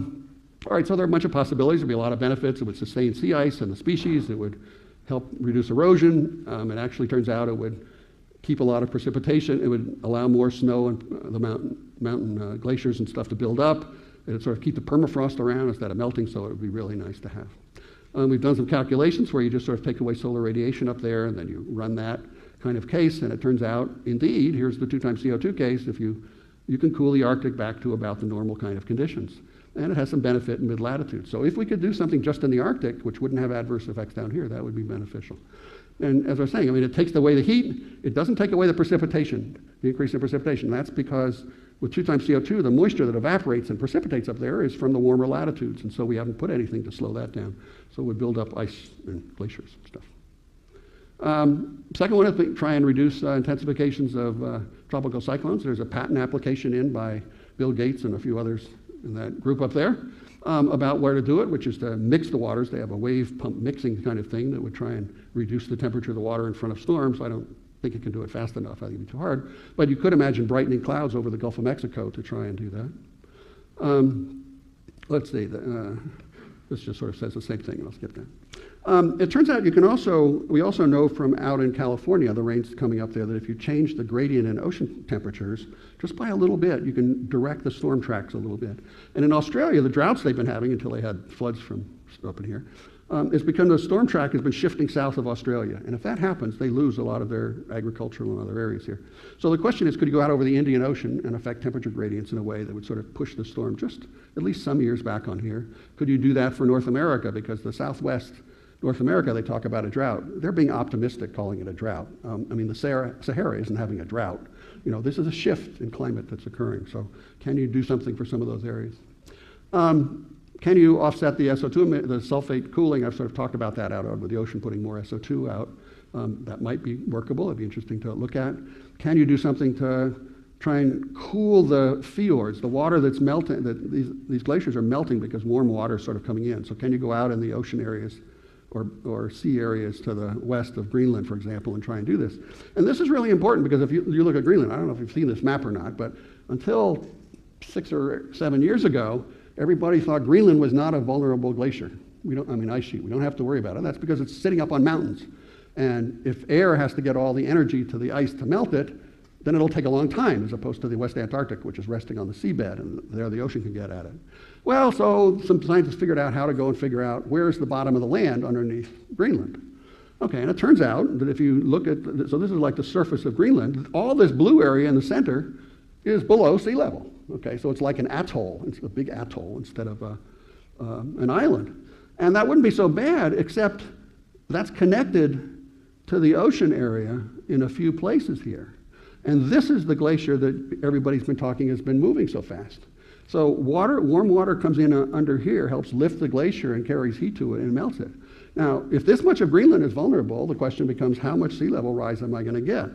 [SPEAKER 2] right, so there are a bunch of possibilities. There'd be a lot of benefits. It would sustain sea ice and the species. It would help reduce erosion. It actually turns out it would keep a lot of precipitation. It would allow more snow and the mountain glaciers and stuff to build up. It would sort of keep the permafrost around instead of melting, so it would be really nice to have. We've done some calculations where you just sort of take away solar radiation up there, and then you run that kind of case, and it turns out, indeed, here's the 2 times CO2 case, if you can cool the Arctic back to about the normal kind of conditions. And it has some benefit in mid-latitude. So if we could do something just in the Arctic, which wouldn't have adverse effects down here, that would be beneficial. And as I was saying, I mean, it takes away the heat. It doesn't take away the precipitation, the increase in precipitation. That's because with 2 times CO2, the moisture that evaporates and precipitates up there is from the warmer latitudes. And so we haven't put anything to slow that down. So it would build up ice and glaciers and stuff. Second one is to try and reduce intensifications of tropical cyclones. There's a patent application in by Bill Gates and a few others in that group up there about where to do it, which is to mix the waters. They have a wave pump mixing kind of thing that would try and reduce the temperature of the water in front of storms. I don't think it can do it fast enough. I think it'd be too hard. But you could imagine brightening clouds over the Gulf of Mexico to try and do that. Let's see. This just sort of says the same thing, and I'll skip that. It turns out we also know from out in California, the rains coming up there, that if you change the gradient in ocean temperatures just by a little bit, you can direct the storm tracks a little bit. And in Australia, the droughts they've been having until they had floods from up in here, is because the storm track has been shifting south of Australia. And if that happens, they lose a lot of their agricultural and other areas here. So the question is, could you go out over the Indian Ocean and affect temperature gradients in a way that would sort of push the storm just at least some years back on here? Could you do that for North America? Because the Southwest, North America, they talk about a drought. They're being optimistic calling it a drought. I mean, the Sahara isn't having a drought. You know, this is a shift in climate that's occurring. So can you do something for some of those areas? Can you offset the SO2, the sulfate cooling? I've sort of talked about that out with the ocean putting more SO2 out. That might be workable. It'd be interesting to look at. Can you do something to try and cool the fjords, the water that's melting, that these glaciers are melting because warm water is sort of coming in. So can you go out in the ocean areas or sea areas to the west of Greenland, for example, and try and do this? And this is really important because if you look at Greenland, I don't know if you've seen this map or not, but until 6 or 7 years ago, everybody thought Greenland was not a vulnerable glacier. Ice sheet. We don't have to worry about it. That's because it's sitting up on mountains. And if air has to get all the energy to the ice to melt it, then it'll take a long time, as opposed to the West Antarctic, which is resting on the seabed, and there the ocean can get at it. Well, so some scientists figured out how to go and figure out where's the bottom of the land underneath Greenland. Okay, and it turns out that if you look at, so this is like the surface of Greenland, all this blue area in the center is below sea level. Okay, so it's like an atoll. It's a big atoll instead of an island. And that wouldn't be so bad, except that's connected to the ocean area in a few places here. And this is the glacier that everybody's been talking has been moving so fast. So warm water comes in under here, helps lift the glacier and carries heat to it and melts it. Now, if this much of Greenland is vulnerable, the question becomes, how much sea level rise am I going to get?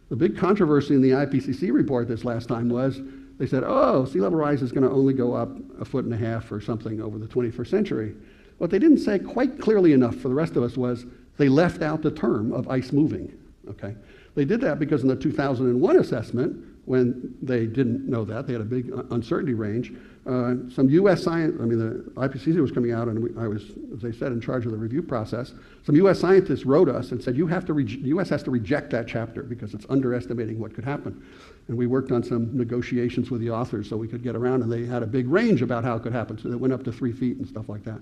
[SPEAKER 2] The big controversy in the IPCC report this last time was, they said, oh, sea level rise is going to only go up 1.5 feet or something over the 21st century. What they didn't say quite clearly enough for the rest of us was they left out the term of ice moving. Okay? They did that because in the 2001 assessment, when they didn't know that, they had a big uncertainty range, some U.S. science, the IPCC was coming out, and I was, as they said, in charge of the review process. Some U.S. scientists wrote us and said, the U.S. has to reject that chapter because it's underestimating what could happen. And we worked on some negotiations with the authors so we could get around, and they had a big range about how it could happen, so it went up to 3 feet and stuff like that.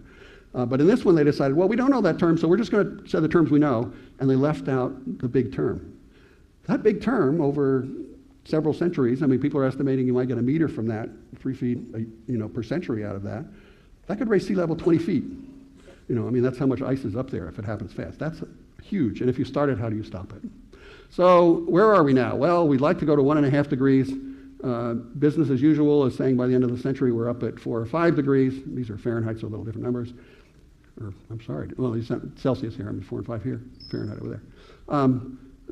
[SPEAKER 2] But in this one, they decided, well, we don't know that term, so we're just going to say the terms we know, and they left out the big term. That big term, over several centuries, people are estimating you might get a meter from that, 3 feet per century out of that. That could raise sea level 20 feet. That's how much ice is up there if it happens fast. That's huge. And if you start it, how do you stop it? So where are we now? Well, we'd like to go to 1.5 degrees. Business as usual is saying by the end of the century we're up at 4 or 5 degrees. These are Fahrenheit, so a little different numbers. Or, I'm sorry, well, these are Celsius here, 4 and 5 here, Fahrenheit over there.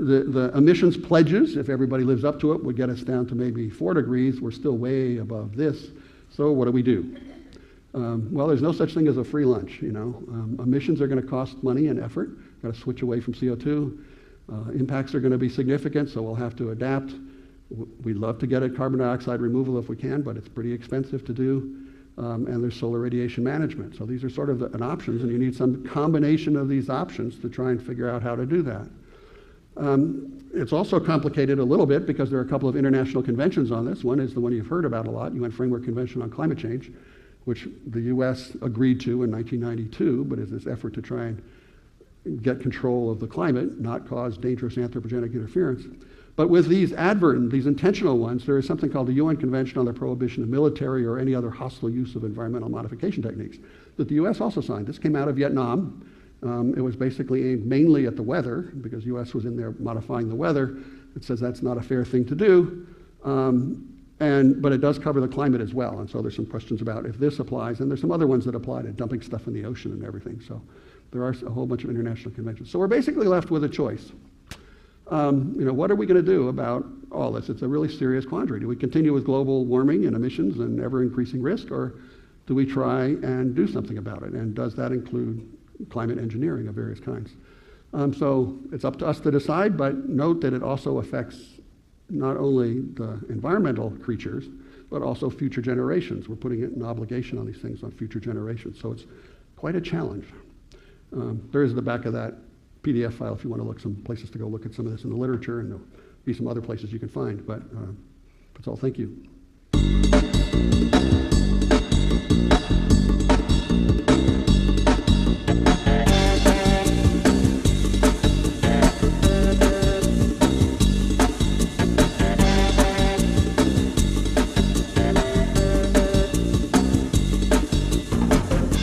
[SPEAKER 2] The emissions pledges, if everybody lives up to it, would get us down to maybe 4 degrees. We're still way above this. So what do we do? Well, there's no such thing as a free lunch, Emissions are going to cost money and effort. Got to switch away from CO2. Impacts are going to be significant, so we'll have to adapt. We'd love to get at carbon dioxide removal if we can, but it's pretty expensive to do. And there's solar radiation management. So these are sort of an options, and you need some combination of these options to try and figure out how to do that. It's also complicated a little bit because there are a couple of international conventions on this. One is the one you've heard about a lot, UN Framework Convention on Climate Change, which the US agreed to in 1992, but is this effort to try and get control of the climate, not cause dangerous anthropogenic interference. But with these advertent, these intentional ones, there is something called the UN Convention on the Prohibition of Military or any other hostile use of environmental modification techniques that the US also signed. This came out of Vietnam. It was basically aimed mainly at the weather, because US was in there modifying the weather. It says that's not a fair thing to do, but it does cover the climate as well. And so there's some questions about if this applies, and there's some other ones that apply to dumping stuff in the ocean and everything. So there are a whole bunch of international conventions. So we're basically left with a choice. What are we going to do about all this? It's a really serious quandary. Do we continue with global warming and emissions and ever-increasing risk, or do we try and do something about it? And does that include climate engineering of various kinds? So it's up to us to decide, but note that it also affects not only the environmental creatures, but also future generations. We're putting an obligation on these things on future generations. So it's quite a challenge. There is the back of that PDF file if you want to look some places to go look at some of this in the literature, and there'll be some other places you can find. But that's all. Thank you.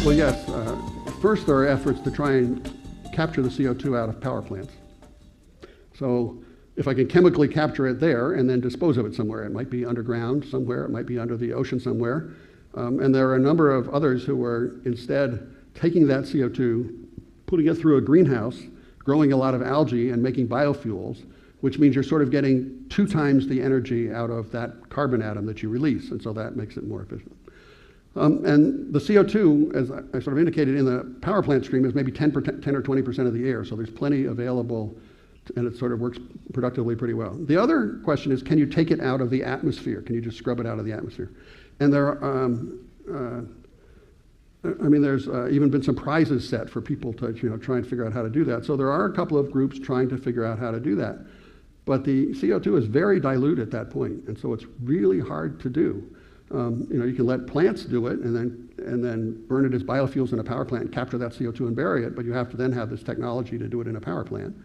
[SPEAKER 2] Well, yes. First, there are efforts to try and capture the CO2 out of power plants. So if I can chemically capture it there and then dispose of it somewhere, it might be underground somewhere, it might be under the ocean somewhere. And there are a number of others who are instead taking that CO2, putting it through a greenhouse, growing a lot of algae and making biofuels, which means you're sort of getting 2 times the energy out of that carbon atom that you release, and so that makes it more efficient. And the CO2, as I sort of indicated in the power plant stream, is maybe 10 or 20% of the air, so there's plenty available, and it sort of works productively pretty well. The other question is, can you take it out of the atmosphere? Can you just scrub it out of the atmosphere? And there are, there's even been some prizes set for people to try and figure out how to do that. So there are a couple of groups trying to figure out how to do that. But the CO2 is very dilute at that point, and so it's really hard to do. You can let plants do it and then burn it as biofuels in a power plant and capture that CO2 and bury it, but you have to then have this technology to do it in a power plant.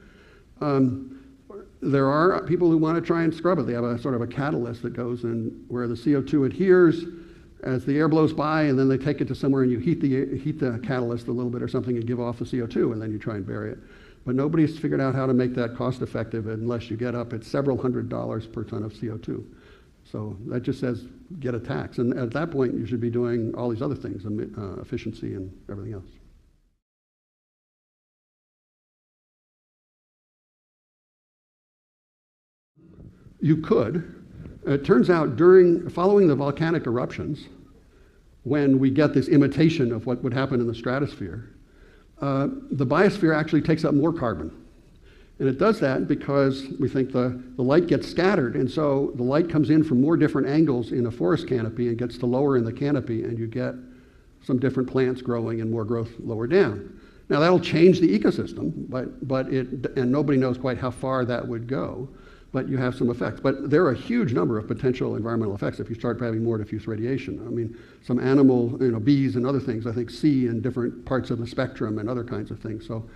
[SPEAKER 2] There are people who want to try and scrub it. They have a sort of a catalyst that goes in where the CO2 adheres as the air blows by, and then they take it to somewhere and you heat the catalyst a little bit or something and give off the CO2, and then you try and bury it. But nobody's figured out how to make that cost effective unless you get up at several $100s per ton of CO2. So that just says get a tax. And at that point, you should be doing all these other things, efficiency and everything else. You could. It turns out following the volcanic eruptions, when we get this imitation of what would happen in the stratosphere, the biosphere actually takes up more carbon. And it does that because we think the light gets scattered, and so the light comes in from more different angles in a forest canopy and gets to lower in the canopy, and you get some different plants growing and more growth lower down. Now that'll change the ecosystem, and nobody knows quite how far that would go, but you have some effects. But there are a huge number of potential environmental effects if you start having more diffuse radiation. I mean, some animal, bees and other things, I think, see in different parts of the spectrum and other kinds of things. So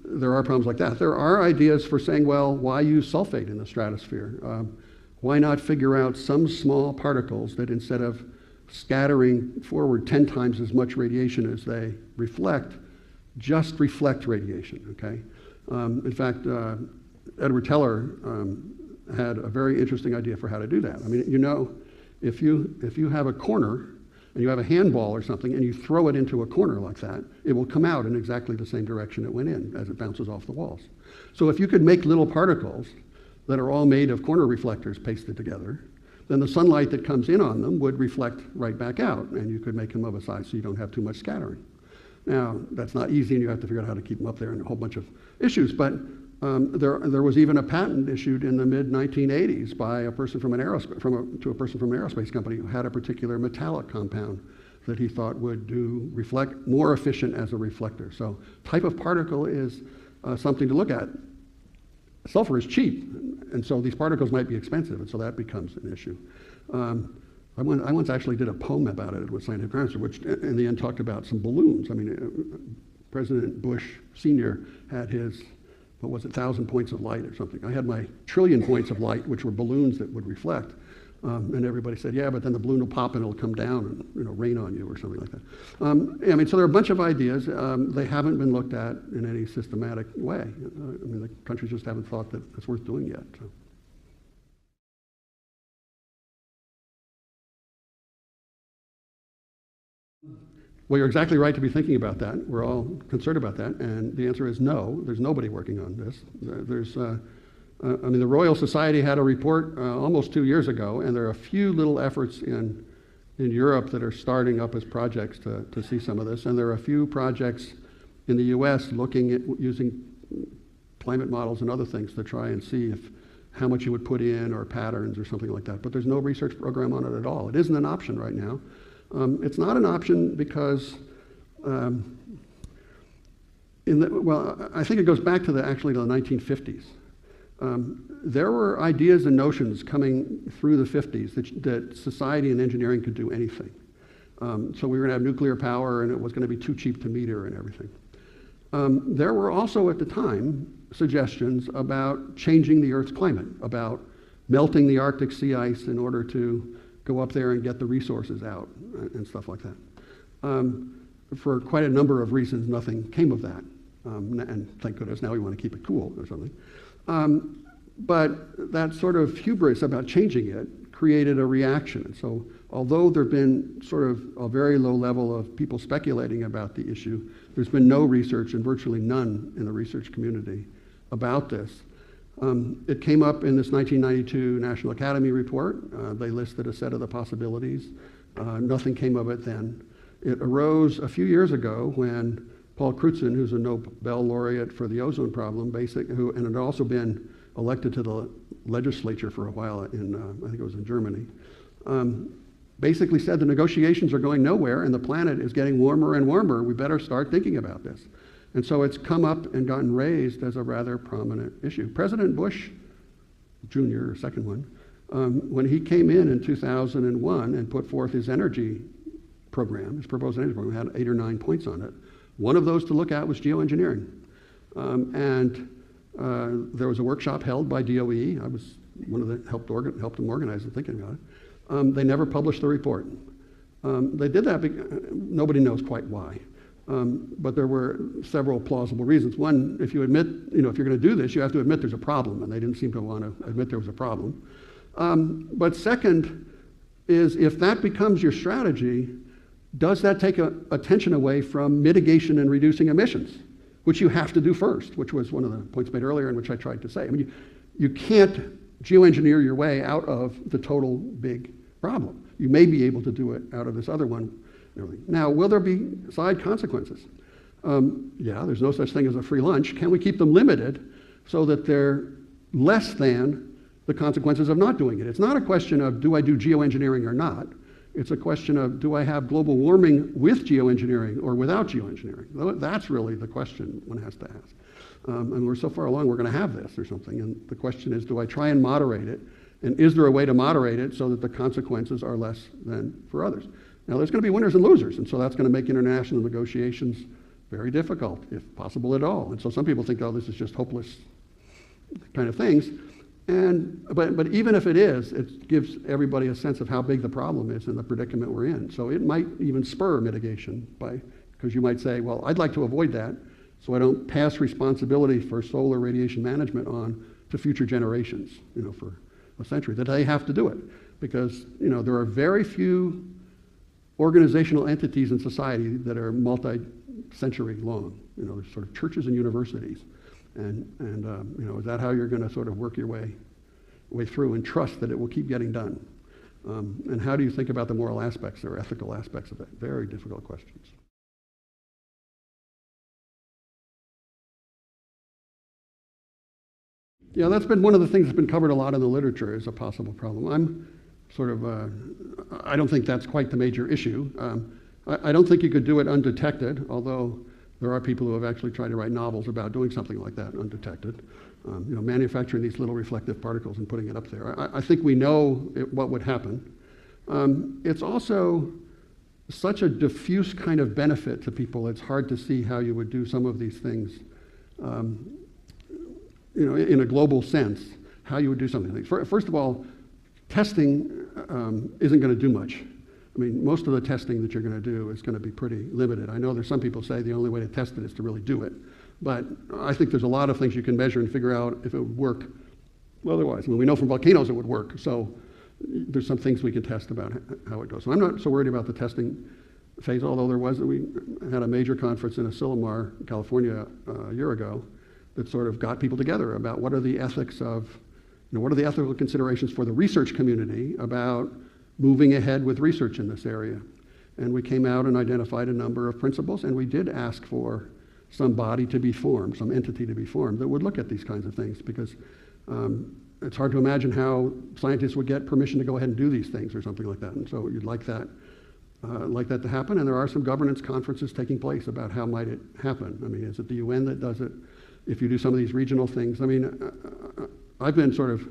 [SPEAKER 2] there are problems like that. There are ideas for saying, well, why use sulfate in the stratosphere? Why not figure out some small particles that instead of scattering forward 10 times as much radiation as they reflect, just reflect radiation, okay? In fact, Edward Teller had a very interesting idea for how to do that. I mean, if you have a corner and you have a handball or something and you throw it into a corner like that, it will come out in exactly the same direction it went in as it bounces off the walls. So if you could make little particles that are all made of corner reflectors pasted together, then the sunlight that comes in on them would reflect right back out, and you could make them of a size so you don't have too much scattering. Now, that's not easy, and you have to figure out how to keep them up there and a whole bunch of issues, but there was even a patent issued in the mid-1980s by a person from an aerospace company who had a particular metallic compound that he thought would reflect more efficient as a reflector. So type of particle is something to look at. sulfur is cheap, and so these particles might be expensive, and so that becomes an issue. I once actually did a poem about it with Scientific Answer, which in the end talked about some balloons. I mean, President Bush Sr. had his, what was it, 1,000 points of light or something. I had my trillion points of light, which were balloons that would reflect. And everybody said, yeah, but then the balloon will pop and it'll come down and rain on you or something like that. I mean, so there are a bunch of ideas. They haven't been looked at in any systematic way. I mean, the countries just haven't thought that it's worth doing yet. So. Well, you're exactly right to be thinking about that. We're all concerned about that. And the answer is no. There's nobody working on this. I mean, the Royal Society had a report almost 2 years ago, and there are a few little efforts in Europe that are starting up as projects to see some of this. And there are a few projects in the US looking at using climate models and other things to try and see how much you would put in or patterns or something like that. But there's no research program on it at all. It isn't an option right now. It's not an option because, I think it goes back to actually to the 1950s. There were ideas and notions coming through the 50s that society and engineering could do anything. So we were going to have nuclear power, and it was going to be too cheap to meter and everything. There were also at the time suggestions about changing the Earth's climate, about melting the Arctic sea ice in order to go up there and get the resources out and stuff like that. For quite a number of reasons, nothing came of that. And thank goodness, now we want to keep it cool or something. But that sort of hubris about changing it created a reaction. And so although there have been sort of a very low level of people speculating about the issue, there's been no research, and virtually none in the research community, about this. It came up in this 1992 National Academy report. They listed a set of the possibilities. Nothing came of it then. It arose a few years ago when Paul Crutzen, who's a Nobel laureate for the ozone problem, and had also been elected to the legislature for a while in, I think it was in Germany, basically said the negotiations are going nowhere and the planet is getting warmer and warmer. We better start thinking about this. And so it's come up and gotten raised as a rather prominent issue. President Bush Jr., second one, when he came in 2001 and put forth his energy program, his proposed energy program, had 8 or 9 points on it. One of those to look at was geoengineering. There was a workshop held by DOE. I was one of the helped them organize and thinking about it. They never published the report. They did that because nobody knows quite why. But there were several plausible reasons. One, if you admit, if you're going to do this, you have to admit there's a problem, and they didn't seem to want to admit there was a problem. But second is, if that becomes your strategy, does that take attention away from mitigation and reducing emissions, which you have to do first, which was one of the points made earlier and which I tried to say. I mean, you can't geoengineer your way out of the total big problem. You may be able to do it out of this other one. Now, will there be side consequences? Yeah, there's no such thing as a free lunch. Can we keep them limited so that they're less than the consequences of not doing it? It's not a question of do I do geoengineering or not. It's a question of do I have global warming with geoengineering or without geoengineering? That's really the question one has to ask. And we're so far along, we're going to have this or something. And the question is, do I try and moderate it? And is there a way to moderate it so that the consequences are less than for others? Now, there's going to be winners and losers, and so that's going to make international negotiations very difficult, if possible at all. And so some people think, oh, this is just hopeless kind of things. But even if it is, it gives everybody a sense of how big the problem is and the predicament we're in. So it might even spur mitigation because you might say, well, I'd like to avoid that so I don't pass responsibility for solar radiation management on to future generations, for a century, that they have to do it. Because, there are very few organizational entities in society that are multi-century long. There's sort of churches and universities. And is that how you're going to sort of work your way through and trust that it will keep getting done? And how do you think about the moral aspects or ethical aspects of it? Very difficult questions. Yeah, that's been one of the things that's been covered a lot in the literature as a possible problem. I'm sort of, I don't think that's quite the major issue. I don't think you could do it undetected, although There are people who have actually tried to write novels about doing something like that undetected. Manufacturing these little reflective particles and putting it up there. I think we know what would happen. It's also such a diffuse kind of benefit to people, it's hard to see how you would do some of these things, in a global sense, how you would do something. First of all, testing isn't going to do much. I mean, most of the testing that you're going to do is going to be pretty limited. I know there's some people say the only way to test it is to really do it. But I think there's a lot of things you can measure and figure out if it would work otherwise. I mean, we know from volcanoes it would work. So there's some things we can test about how it goes. So I'm not so worried about the testing phase, although we had a major conference in Asilomar, California, a year ago that sort of got people together about what are the ethics of, what are the ethical considerations for the research community about moving ahead with research in this area. And we came out and identified a number of principles, and we did ask for some body to be formed, some entity to be formed that would look at these kinds of things, because it's hard to imagine how scientists would get permission to go ahead and do these things or something like that. And so you'd like that to happen. And there are some governance conferences taking place about how might it happen. I mean, is it the UN that does it? If you do some of these regional things, I mean, I've been sort of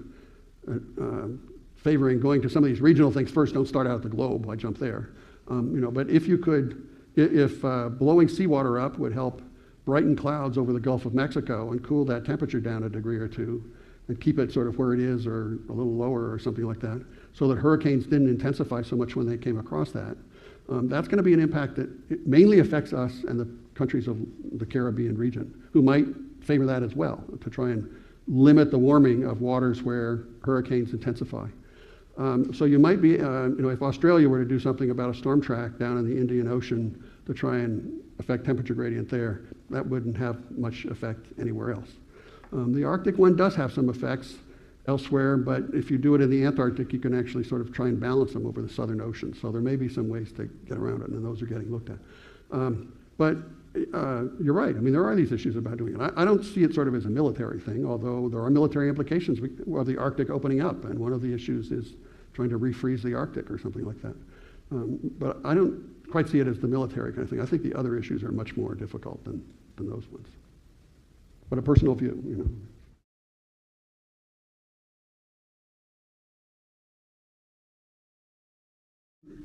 [SPEAKER 2] favoring going to some of these regional things first. Don't start out at the globe. Why jump there? But if you could, if blowing seawater up would help brighten clouds over the Gulf of Mexico and cool that temperature down a degree or two and keep it sort of where it is or a little lower or something like that, so that hurricanes didn't intensify so much when they came across that, that's going to be an impact that it mainly affects us and the countries of the Caribbean region, who might favor that as well, to try and limit the warming of waters where hurricanes intensify. So you might be, if Australia were to do something about a storm track down in the Indian Ocean to try and affect temperature gradient there, that wouldn't have much effect anywhere else. The Arctic one does have some effects elsewhere, but if you do it in the Antarctic, you can actually sort of try and balance them over the Southern Ocean. So there may be some ways to get around it, and those are getting looked at. But you're right. I mean, there are these issues about doing it. I don't see it sort of as a military thing, although there are military implications of the Arctic opening up, and one of the issues is trying to refreeze the Arctic or something like that. But I don't quite see it as the military kind of thing. I think the other issues are much more difficult than those ones. But a personal view,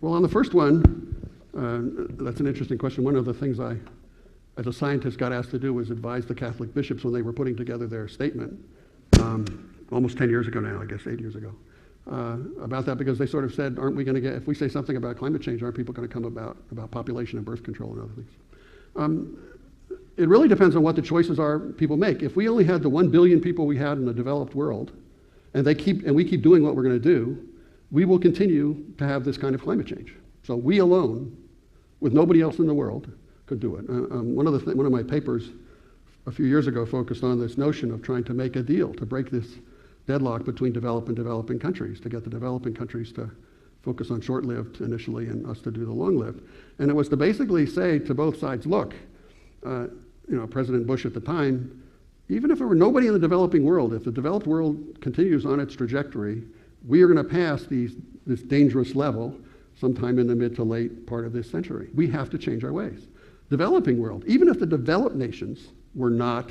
[SPEAKER 2] Well, on the first one, that's an interesting question. One of the things I, as a scientist, got asked to do was advise the Catholic bishops when they were putting together their statement, almost 10 years ago now, I guess 8 years ago, about that, because they sort of said, aren't we going to get, if we say something about climate change, aren't people going to come about population and birth control and other things? It really depends on what the choices are people make. If we only had the 1 billion people we had in the developed world, and we keep doing what we're going to do, we will continue to have this kind of climate change. So we alone, with nobody else in the world, could do it. One of my papers a few years ago focused on this notion of trying to make a deal to break this deadlock between developed and developing countries, to get the developing countries to focus on short-lived initially and us to do the long-lived. And it was to basically say to both sides, look, President Bush at the time, even if there were nobody in the developing world, if the developed world continues on its trajectory, we are going to pass this dangerous level sometime in the mid to late part of this century. We have to change our ways. Developing world, even if the developed nations were not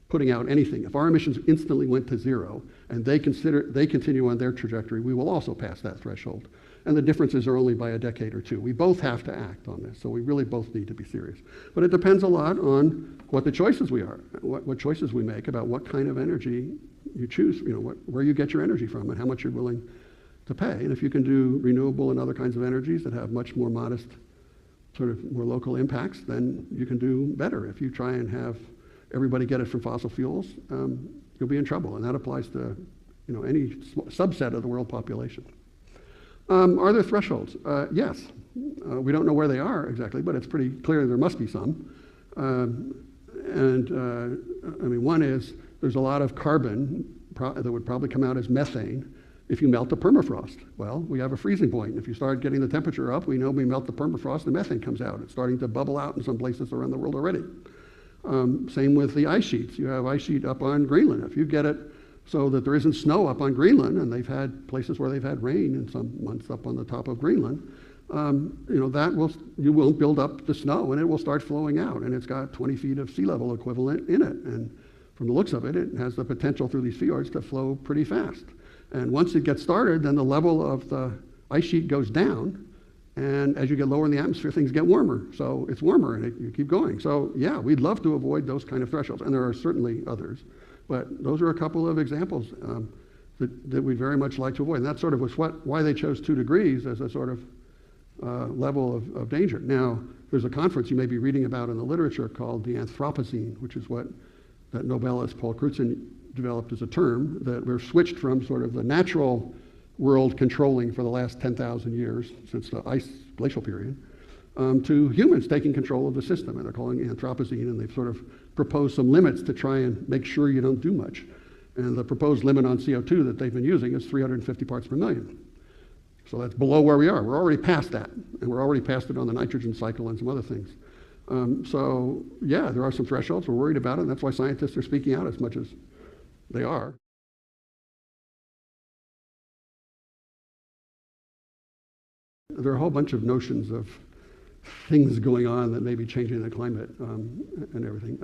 [SPEAKER 2] putting out anything, if our emissions instantly went to zero and they continue on their trajectory, we will also pass that threshold. And the differences are only by a decade or two. We both have to act on this, so we really both need to be serious. But it depends a lot on what the choices we are, what choices we make about what kind of energy you choose, where you get your energy from and how much you're willing to pay. And if you can do renewable and other kinds of energies that have much more modest, sort of more local impacts, then you can do better. If you try and have everybody get it from fossil fuels, you'll be in trouble. And that applies to any subset of the world population. Are there thresholds? Yes. We don't know where they are exactly, but it's pretty clear there must be some. One is there's a lot of carbon that would probably come out as methane if you melt the permafrost. Well, we have a freezing point. If you start getting the temperature up, we know we melt the permafrost, the methane comes out. It's starting to bubble out in some places around the world already. Same with the ice sheets. You have ice sheet up on Greenland. If you get it so that there isn't snow up on Greenland, and they've had places where they've had rain in some months up on the top of Greenland, you won't build up the snow and it will start flowing out, and it's got 20 feet of sea level equivalent in it. And from the looks of it, it has the potential through these fjords to flow pretty fast. And once it gets started, then the level of the ice sheet goes down, and as you get lower in the atmosphere, things get warmer. So it's warmer, and you keep going. So yeah, we'd love to avoid those kind of thresholds, and there are certainly others. But those are a couple of examples that we'd very much like to avoid. And that sort of was why they chose 2 degrees as a sort of level of danger. Now, there's a conference you may be reading about in the literature called the Anthropocene, which is what that Nobelist Paul Crutzen developed as a term, that we're switched from sort of the natural world controlling for the last 10,000 years, since the ice glacial period, to humans taking control of the system. And they're calling it Anthropocene, and they've sort of proposed some limits to try and make sure you don't do much. And the proposed limit on CO2 that they've been using is 350 parts per million. So that's below where we are. We're already past that, and we're already past it on the nitrogen cycle and some other things. So yeah, there are some thresholds. We're worried about it, and that's why scientists are speaking out as much as they are. There are a whole bunch of notions of things going on that may be changing the climate and everything.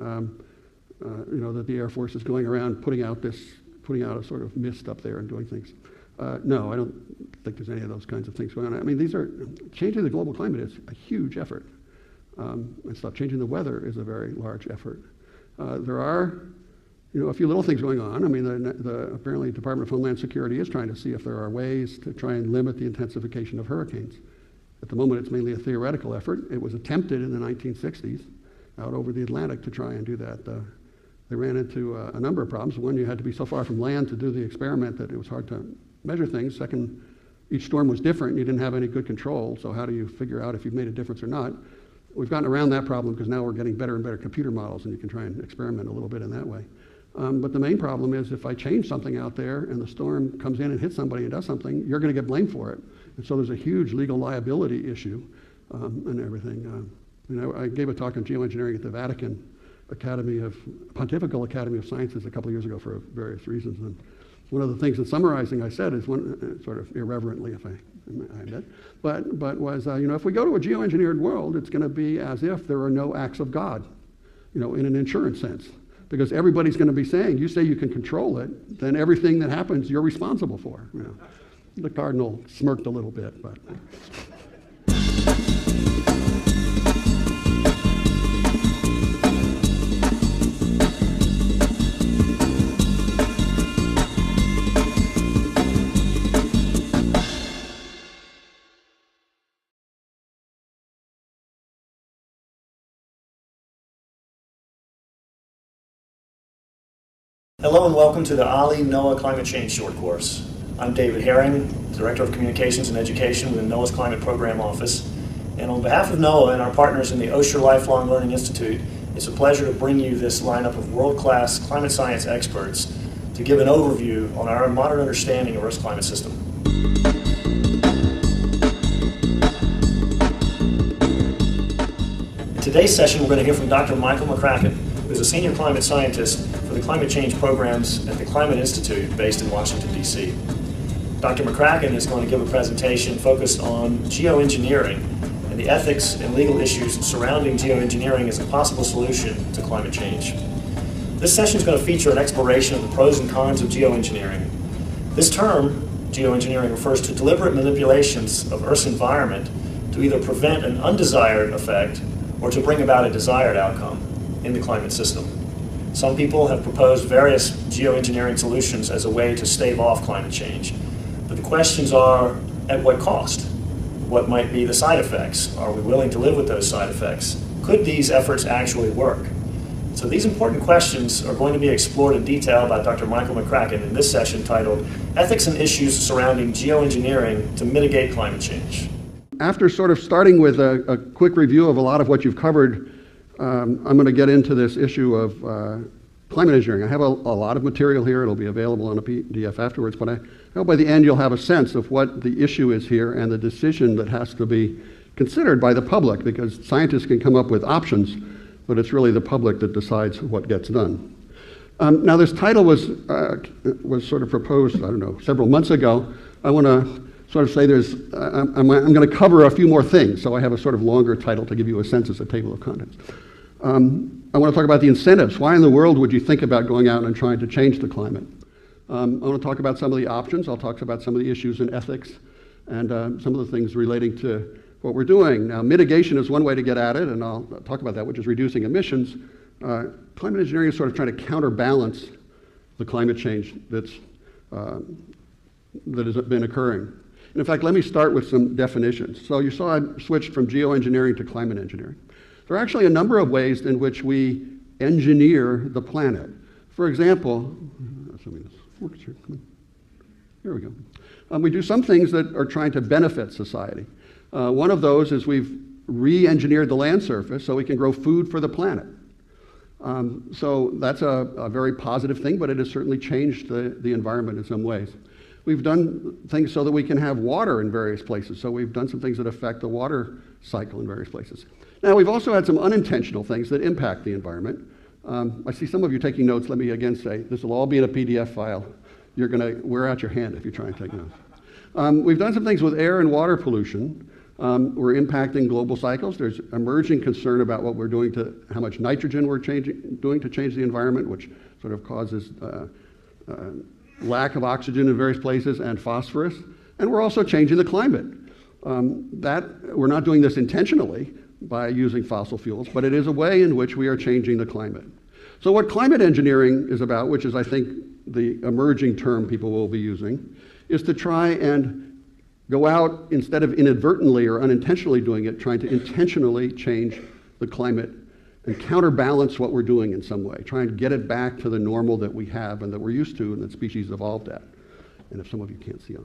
[SPEAKER 2] That the Air Force is going around putting out a sort of mist up there and doing things. No, I don't think there's any of those kinds of things going on. I mean, changing the global climate is a huge effort. And stuff. Changing the weather is a very large effort. There are, a few little things going on. I mean, apparently the Department of Homeland Security is trying to see if there are ways to try and limit the intensification of hurricanes. At the moment, it's mainly a theoretical effort. It was attempted in the 1960s out over the Atlantic to try and do that. They ran into a number of problems. One, you had to be so far from land to do the experiment that it was hard to measure things. Second, each storm was different. You didn't have any good control. So how do you figure out if you've made a difference or not? We've gotten around that problem because now we're getting better and better computer models, and you can try and experiment a little bit in that way. But the main problem is if I change something out there and the storm comes in and hits somebody and does something, you're going to get blamed for it. And so there's a huge legal liability issue and everything. I gave a talk on geoengineering at the Vatican Pontifical Academy of Sciences a couple of years ago for various reasons. And one of the things in summarizing I said is sort of irreverently, if I admit, but was, if we go to a geoengineered world, it's going to be as if there are no acts of God, in an insurance sense. Because everybody's going to be saying, you say you can control it, then everything that happens you're responsible for. The Cardinal smirked a little bit, but.
[SPEAKER 1] Hello and welcome to the Ali NOAA Climate Change Short Course. I'm David Herring, Director of Communications and Education within NOAA's Climate Program Office. And on behalf of NOAA and our partners in the Osher Lifelong Learning Institute, it's a pleasure to bring you this lineup of world-class climate science experts to give an overview on our modern understanding of Earth's climate system. In today's session, we're going to hear from Dr. Michael McCracken, who is a senior climate scientist for the climate change programs at the Climate Institute based in Washington, D.C. Dr. McCracken is going to give a presentation focused on geoengineering and the ethics and legal issues surrounding geoengineering as a possible solution to climate change. This session is going to feature an exploration of the pros and cons of geoengineering. This term, geoengineering, refers to deliberate manipulations of Earth's environment to either prevent an undesired effect or to bring about a desired outcome in the climate system. Some people have proposed various geoengineering solutions as a way to stave off climate change. But the questions are, at what cost? What might be the side effects? Are we willing to live with those side effects? Could these efforts actually work? So these important questions are going to be explored in detail by Dr. Michael McCracken in this session titled Ethics and Issues Surrounding Geoengineering to Mitigate Climate Change.
[SPEAKER 2] After sort of starting with a quick review of a lot of what you've covered, I'm going to get into this issue of climate engineering. I have a lot of material here. It'll be available on a PDF afterwards, but I hope by the end you'll have a sense of what the issue is here and the decision that has to be considered by the public, because scientists can come up with options, but it's really the public that decides what gets done. Now this title was sort of proposed, I don't know, several months ago. I want to sort of say I'm going to cover a few more things, so I have a sort of longer title to give you a sense as a table of contents. I want to talk about the incentives. Why in the world would you think about going out and trying to change the climate? I want to talk about some of the options. I'll talk about some of the issues in ethics and some of the things relating to what we're doing. Now, mitigation is one way to get at it, and I'll talk about that, which is reducing emissions. Climate engineering is sort of trying to counterbalance the climate change that has been occurring. And in fact, let me start with some definitions. So you saw I switched from geoengineering to climate engineering. There are actually a number of ways in which we engineer the planet. For example, assuming this works here. Here we go. We do some things that are trying to benefit society. One of those is we've re-engineered the land surface so we can grow food for the planet. So that's a very positive thing, but it has certainly changed the environment in some ways. We've done things so that we can have water in various places. So we've done some things that affect the water cycle in various places. Now, we've also had some unintentional things that impact the environment. I see some of you taking notes. Let me again say, this will all be in a PDF file. You're going to wear out your hand if you try and take notes. We've done some things with air and water pollution. We're impacting global cycles. There's emerging concern about what we're doing to how much nitrogen we're doing to change the environment, which sort of causes lack of oxygen in various places and phosphorus. And we're also changing the climate. We're not doing this intentionally by using fossil fuels, but it is a way in which we are changing the climate. So what climate engineering is about, which is I think the emerging term people will be using, is to try and go out, instead of inadvertently or unintentionally doing it, trying to intentionally change the climate and counterbalance what we're doing in some way, try and get it back to the normal that we have and that we're used to and that species evolved at. And if some of you can't see it.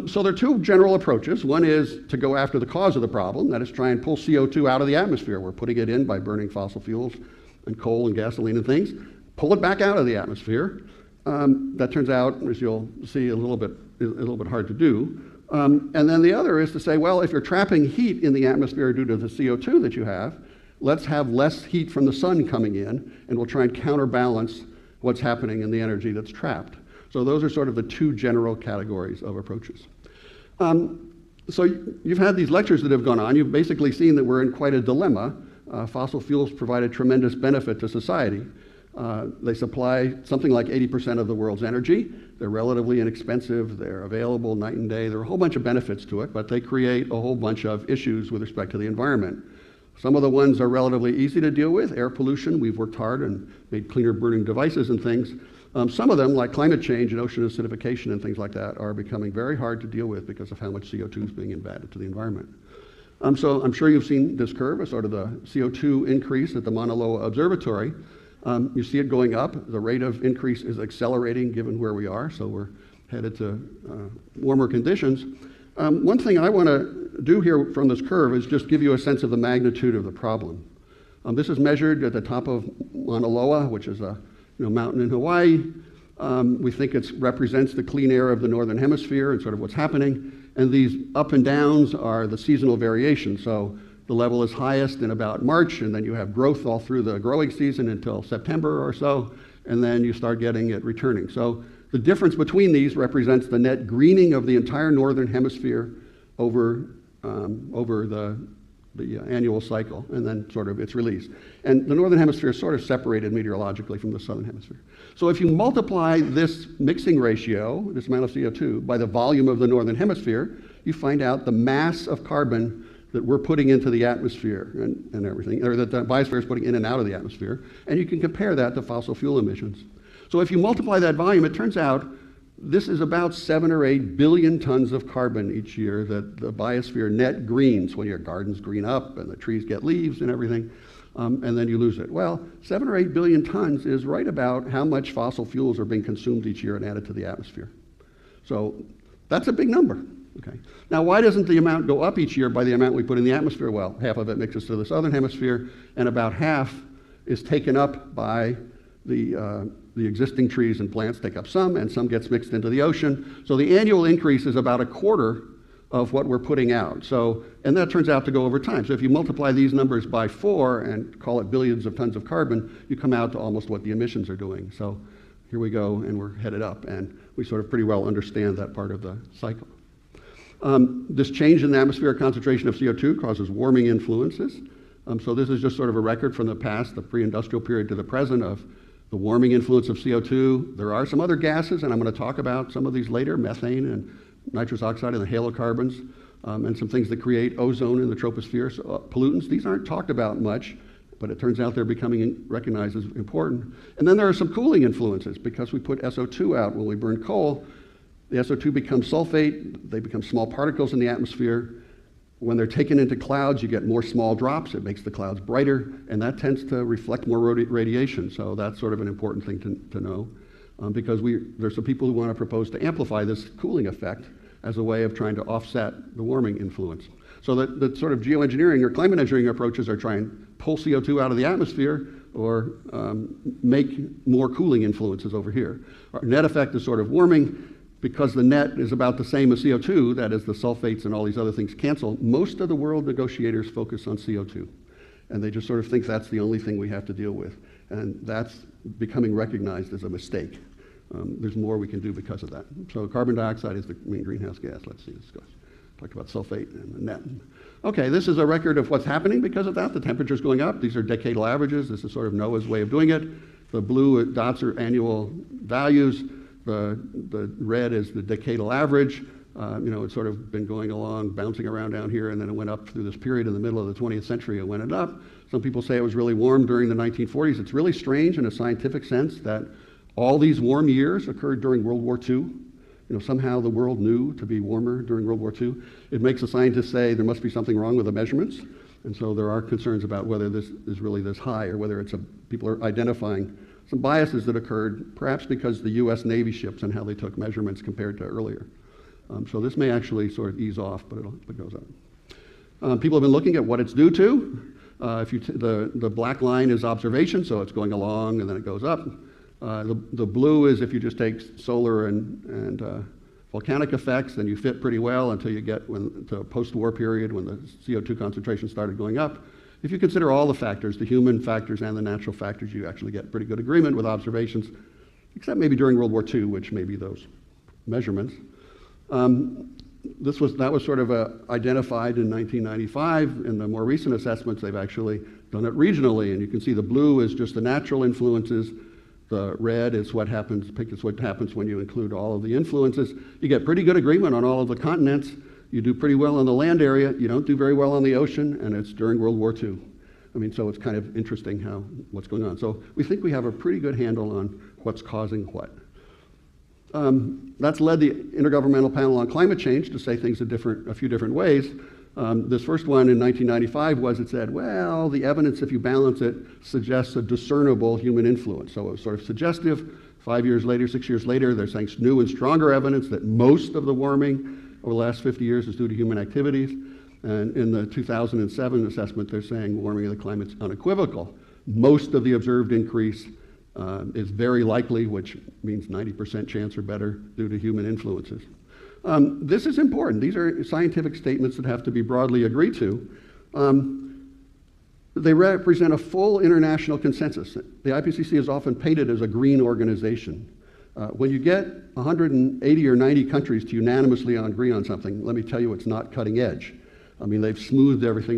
[SPEAKER 2] So there are two general approaches. One is to go after the cause of the problem, that is try and pull CO2 out of the atmosphere. We're putting it in by burning fossil fuels and coal and gasoline and things. Pull it back out of the atmosphere. That turns out, as you'll see, a little bit hard to do. And then the other is to say, well, if you're trapping heat in the atmosphere due to the CO2 that you have, let's have less heat from the sun coming in, and we'll try and counterbalance what's happening in the energy that's trapped. So those are sort of the two general categories of approaches. So you've had these lectures that have gone on. You've basically seen that we're in quite a dilemma. Fossil fuels provide a tremendous benefit to society. They supply something like 80% of the world's energy. They're relatively inexpensive. They're available night and day. There are a whole bunch of benefits to it, but they create a whole bunch of issues with respect to the environment. Some of the ones are relatively easy to deal with. Air pollution, we've worked hard and made cleaner burning devices and things. Some of them, like climate change and ocean acidification and things like that, are becoming very hard to deal with because of how much CO2 is being embedded to the environment. So I'm sure you've seen this curve, a sort of the CO2 increase at the Mauna Loa Observatory. You see it going up. The rate of increase is accelerating given where we are, so we're headed to warmer conditions. One thing I want to do here from this curve is just give you a sense of the magnitude of the problem. This is measured at the top of Mauna Loa, which is a mountain in Hawaii. We think it represents the clean air of the northern hemisphere and sort of what's happening. And these up and downs are the seasonal variation. So the level is highest in about March, and then you have growth all through the growing season until September or so, and then you start getting it returning. So the difference between these represents the net greening of the entire northern hemisphere over the annual cycle, and then sort of its release. And the northern hemisphere is sort of separated meteorologically from the southern hemisphere. So if you multiply this mixing ratio, this amount of CO2, by the volume of the northern hemisphere, you find out the mass of carbon that we're putting into the atmosphere and everything, or that the biosphere is putting in and out of the atmosphere, and you can compare that to fossil fuel emissions. So if you multiply that volume, it turns out this is about 7 or 8 billion tons of carbon each year that the biosphere net greens when your gardens green up and the trees get leaves and everything, and then you lose it. Well, 7 or 8 billion tons is right about how much fossil fuels are being consumed each year and added to the atmosphere. So that's a big number. Okay. Now, why doesn't the amount go up each year by the amount we put in the atmosphere? Well, half of it mixes to the southern hemisphere, and about half is taken up by the existing trees and plants take up some, and some gets mixed into the ocean. So the annual increase is about a quarter of what we're putting out. So, and that turns out to go over time. So if you multiply these numbers by 4 and call it billions of tons of carbon, you come out to almost what the emissions are doing. So here we go, and we're headed up, and we sort of pretty well understand that part of the cycle. This change in the atmospheric concentration of CO2 causes warming influences. So this is just sort of a record from the past, the pre-industrial period to the present, of the warming influence of CO2. There are some other gases, and I'm going to talk about some of these later, methane and nitrous oxide and the halocarbons, and some things that create ozone in the troposphere. So, pollutants, these aren't talked about much, but it turns out they're becoming recognized as important. And then there are some cooling influences. Because we put SO2 out when we burn coal, the SO2 becomes sulfate, they become small particles in the atmosphere. When they're taken into clouds, you get more small drops. It makes the clouds brighter, and that tends to reflect more radiation. So that's sort of an important thing to know, because there's some people who want to propose to amplify this cooling effect as a way of trying to offset the warming influence. So the sort of geoengineering or climate engineering approaches are trying to pull CO2 out of the atmosphere or make more cooling influences over here. Our net effect is sort of warming. Because the net is about the same as CO2, that is, the sulfates and all these other things cancel, most of the world negotiators focus on CO2. And they just sort of think that's the only thing we have to deal with. And that's becoming recognized as a mistake. There's more we can do because of that. So carbon dioxide is the main greenhouse gas. Let's see, let's go. Talk about sulfate and the net. Okay, this is a record of what's happening because of that. The temperature's going up. These are decadal averages. This is sort of NOAA's way of doing it. The blue dots are annual values. The red is the decadal average. It's sort of been going along, bouncing around down here, and then it went up through this period in the middle of the 20th century. It went up. Some people say it was really warm during the 1940s. It's really strange in a scientific sense that all these warm years occurred during World War II. Somehow the world knew to be warmer during World War II. It makes the scientists say there must be something wrong with the measurements. And so there are concerns about whether this is really this high or whether people are identifying some biases that occurred, perhaps because the U.S. Navy ships and how they took measurements compared to earlier. So this may actually sort of ease off, but it goes up. People have been looking at what it's due to. The black line is observation, so it's going along and then it goes up. The blue is if you just take solar and volcanic effects, then you fit pretty well until you get to a post-war period when the CO2 concentration started going up. If you consider all the factors, the human factors and the natural factors, you actually get pretty good agreement with observations, except maybe during World War II, which may be those measurements. That was sort of identified in 1995. In the more recent assessments, they've actually done it regionally, and you can see the blue is just the natural influences. The red is what happens, pink is what happens when you include all of the influences. You get pretty good agreement on all of the continents. You do pretty well on the land area. You don't do very well on the ocean, and it's during World War II. So it's kind of interesting what's going on. So we think we have a pretty good handle on what's causing what. That's led the Intergovernmental Panel on Climate Change to say things a few different ways. This first one in 1995 it said, well, the evidence, if you balance it, suggests a discernible human influence. So it was sort of suggestive. 5 years later, 6 years later, they're saying new and stronger evidence that most of the warming over the last 50 years is due to human activities. And in the 2007 assessment, they're saying warming of the climate's unequivocal. Most of the observed increase is very likely, which means 90% chance or better, due to human influences. This is important. These are scientific statements that have to be broadly agreed to. They represent a full international consensus. The IPCC is often painted as a green organization. When you get 180 or 90 countries to unanimously agree on something, let me tell you, it's not cutting edge. They've smoothed everything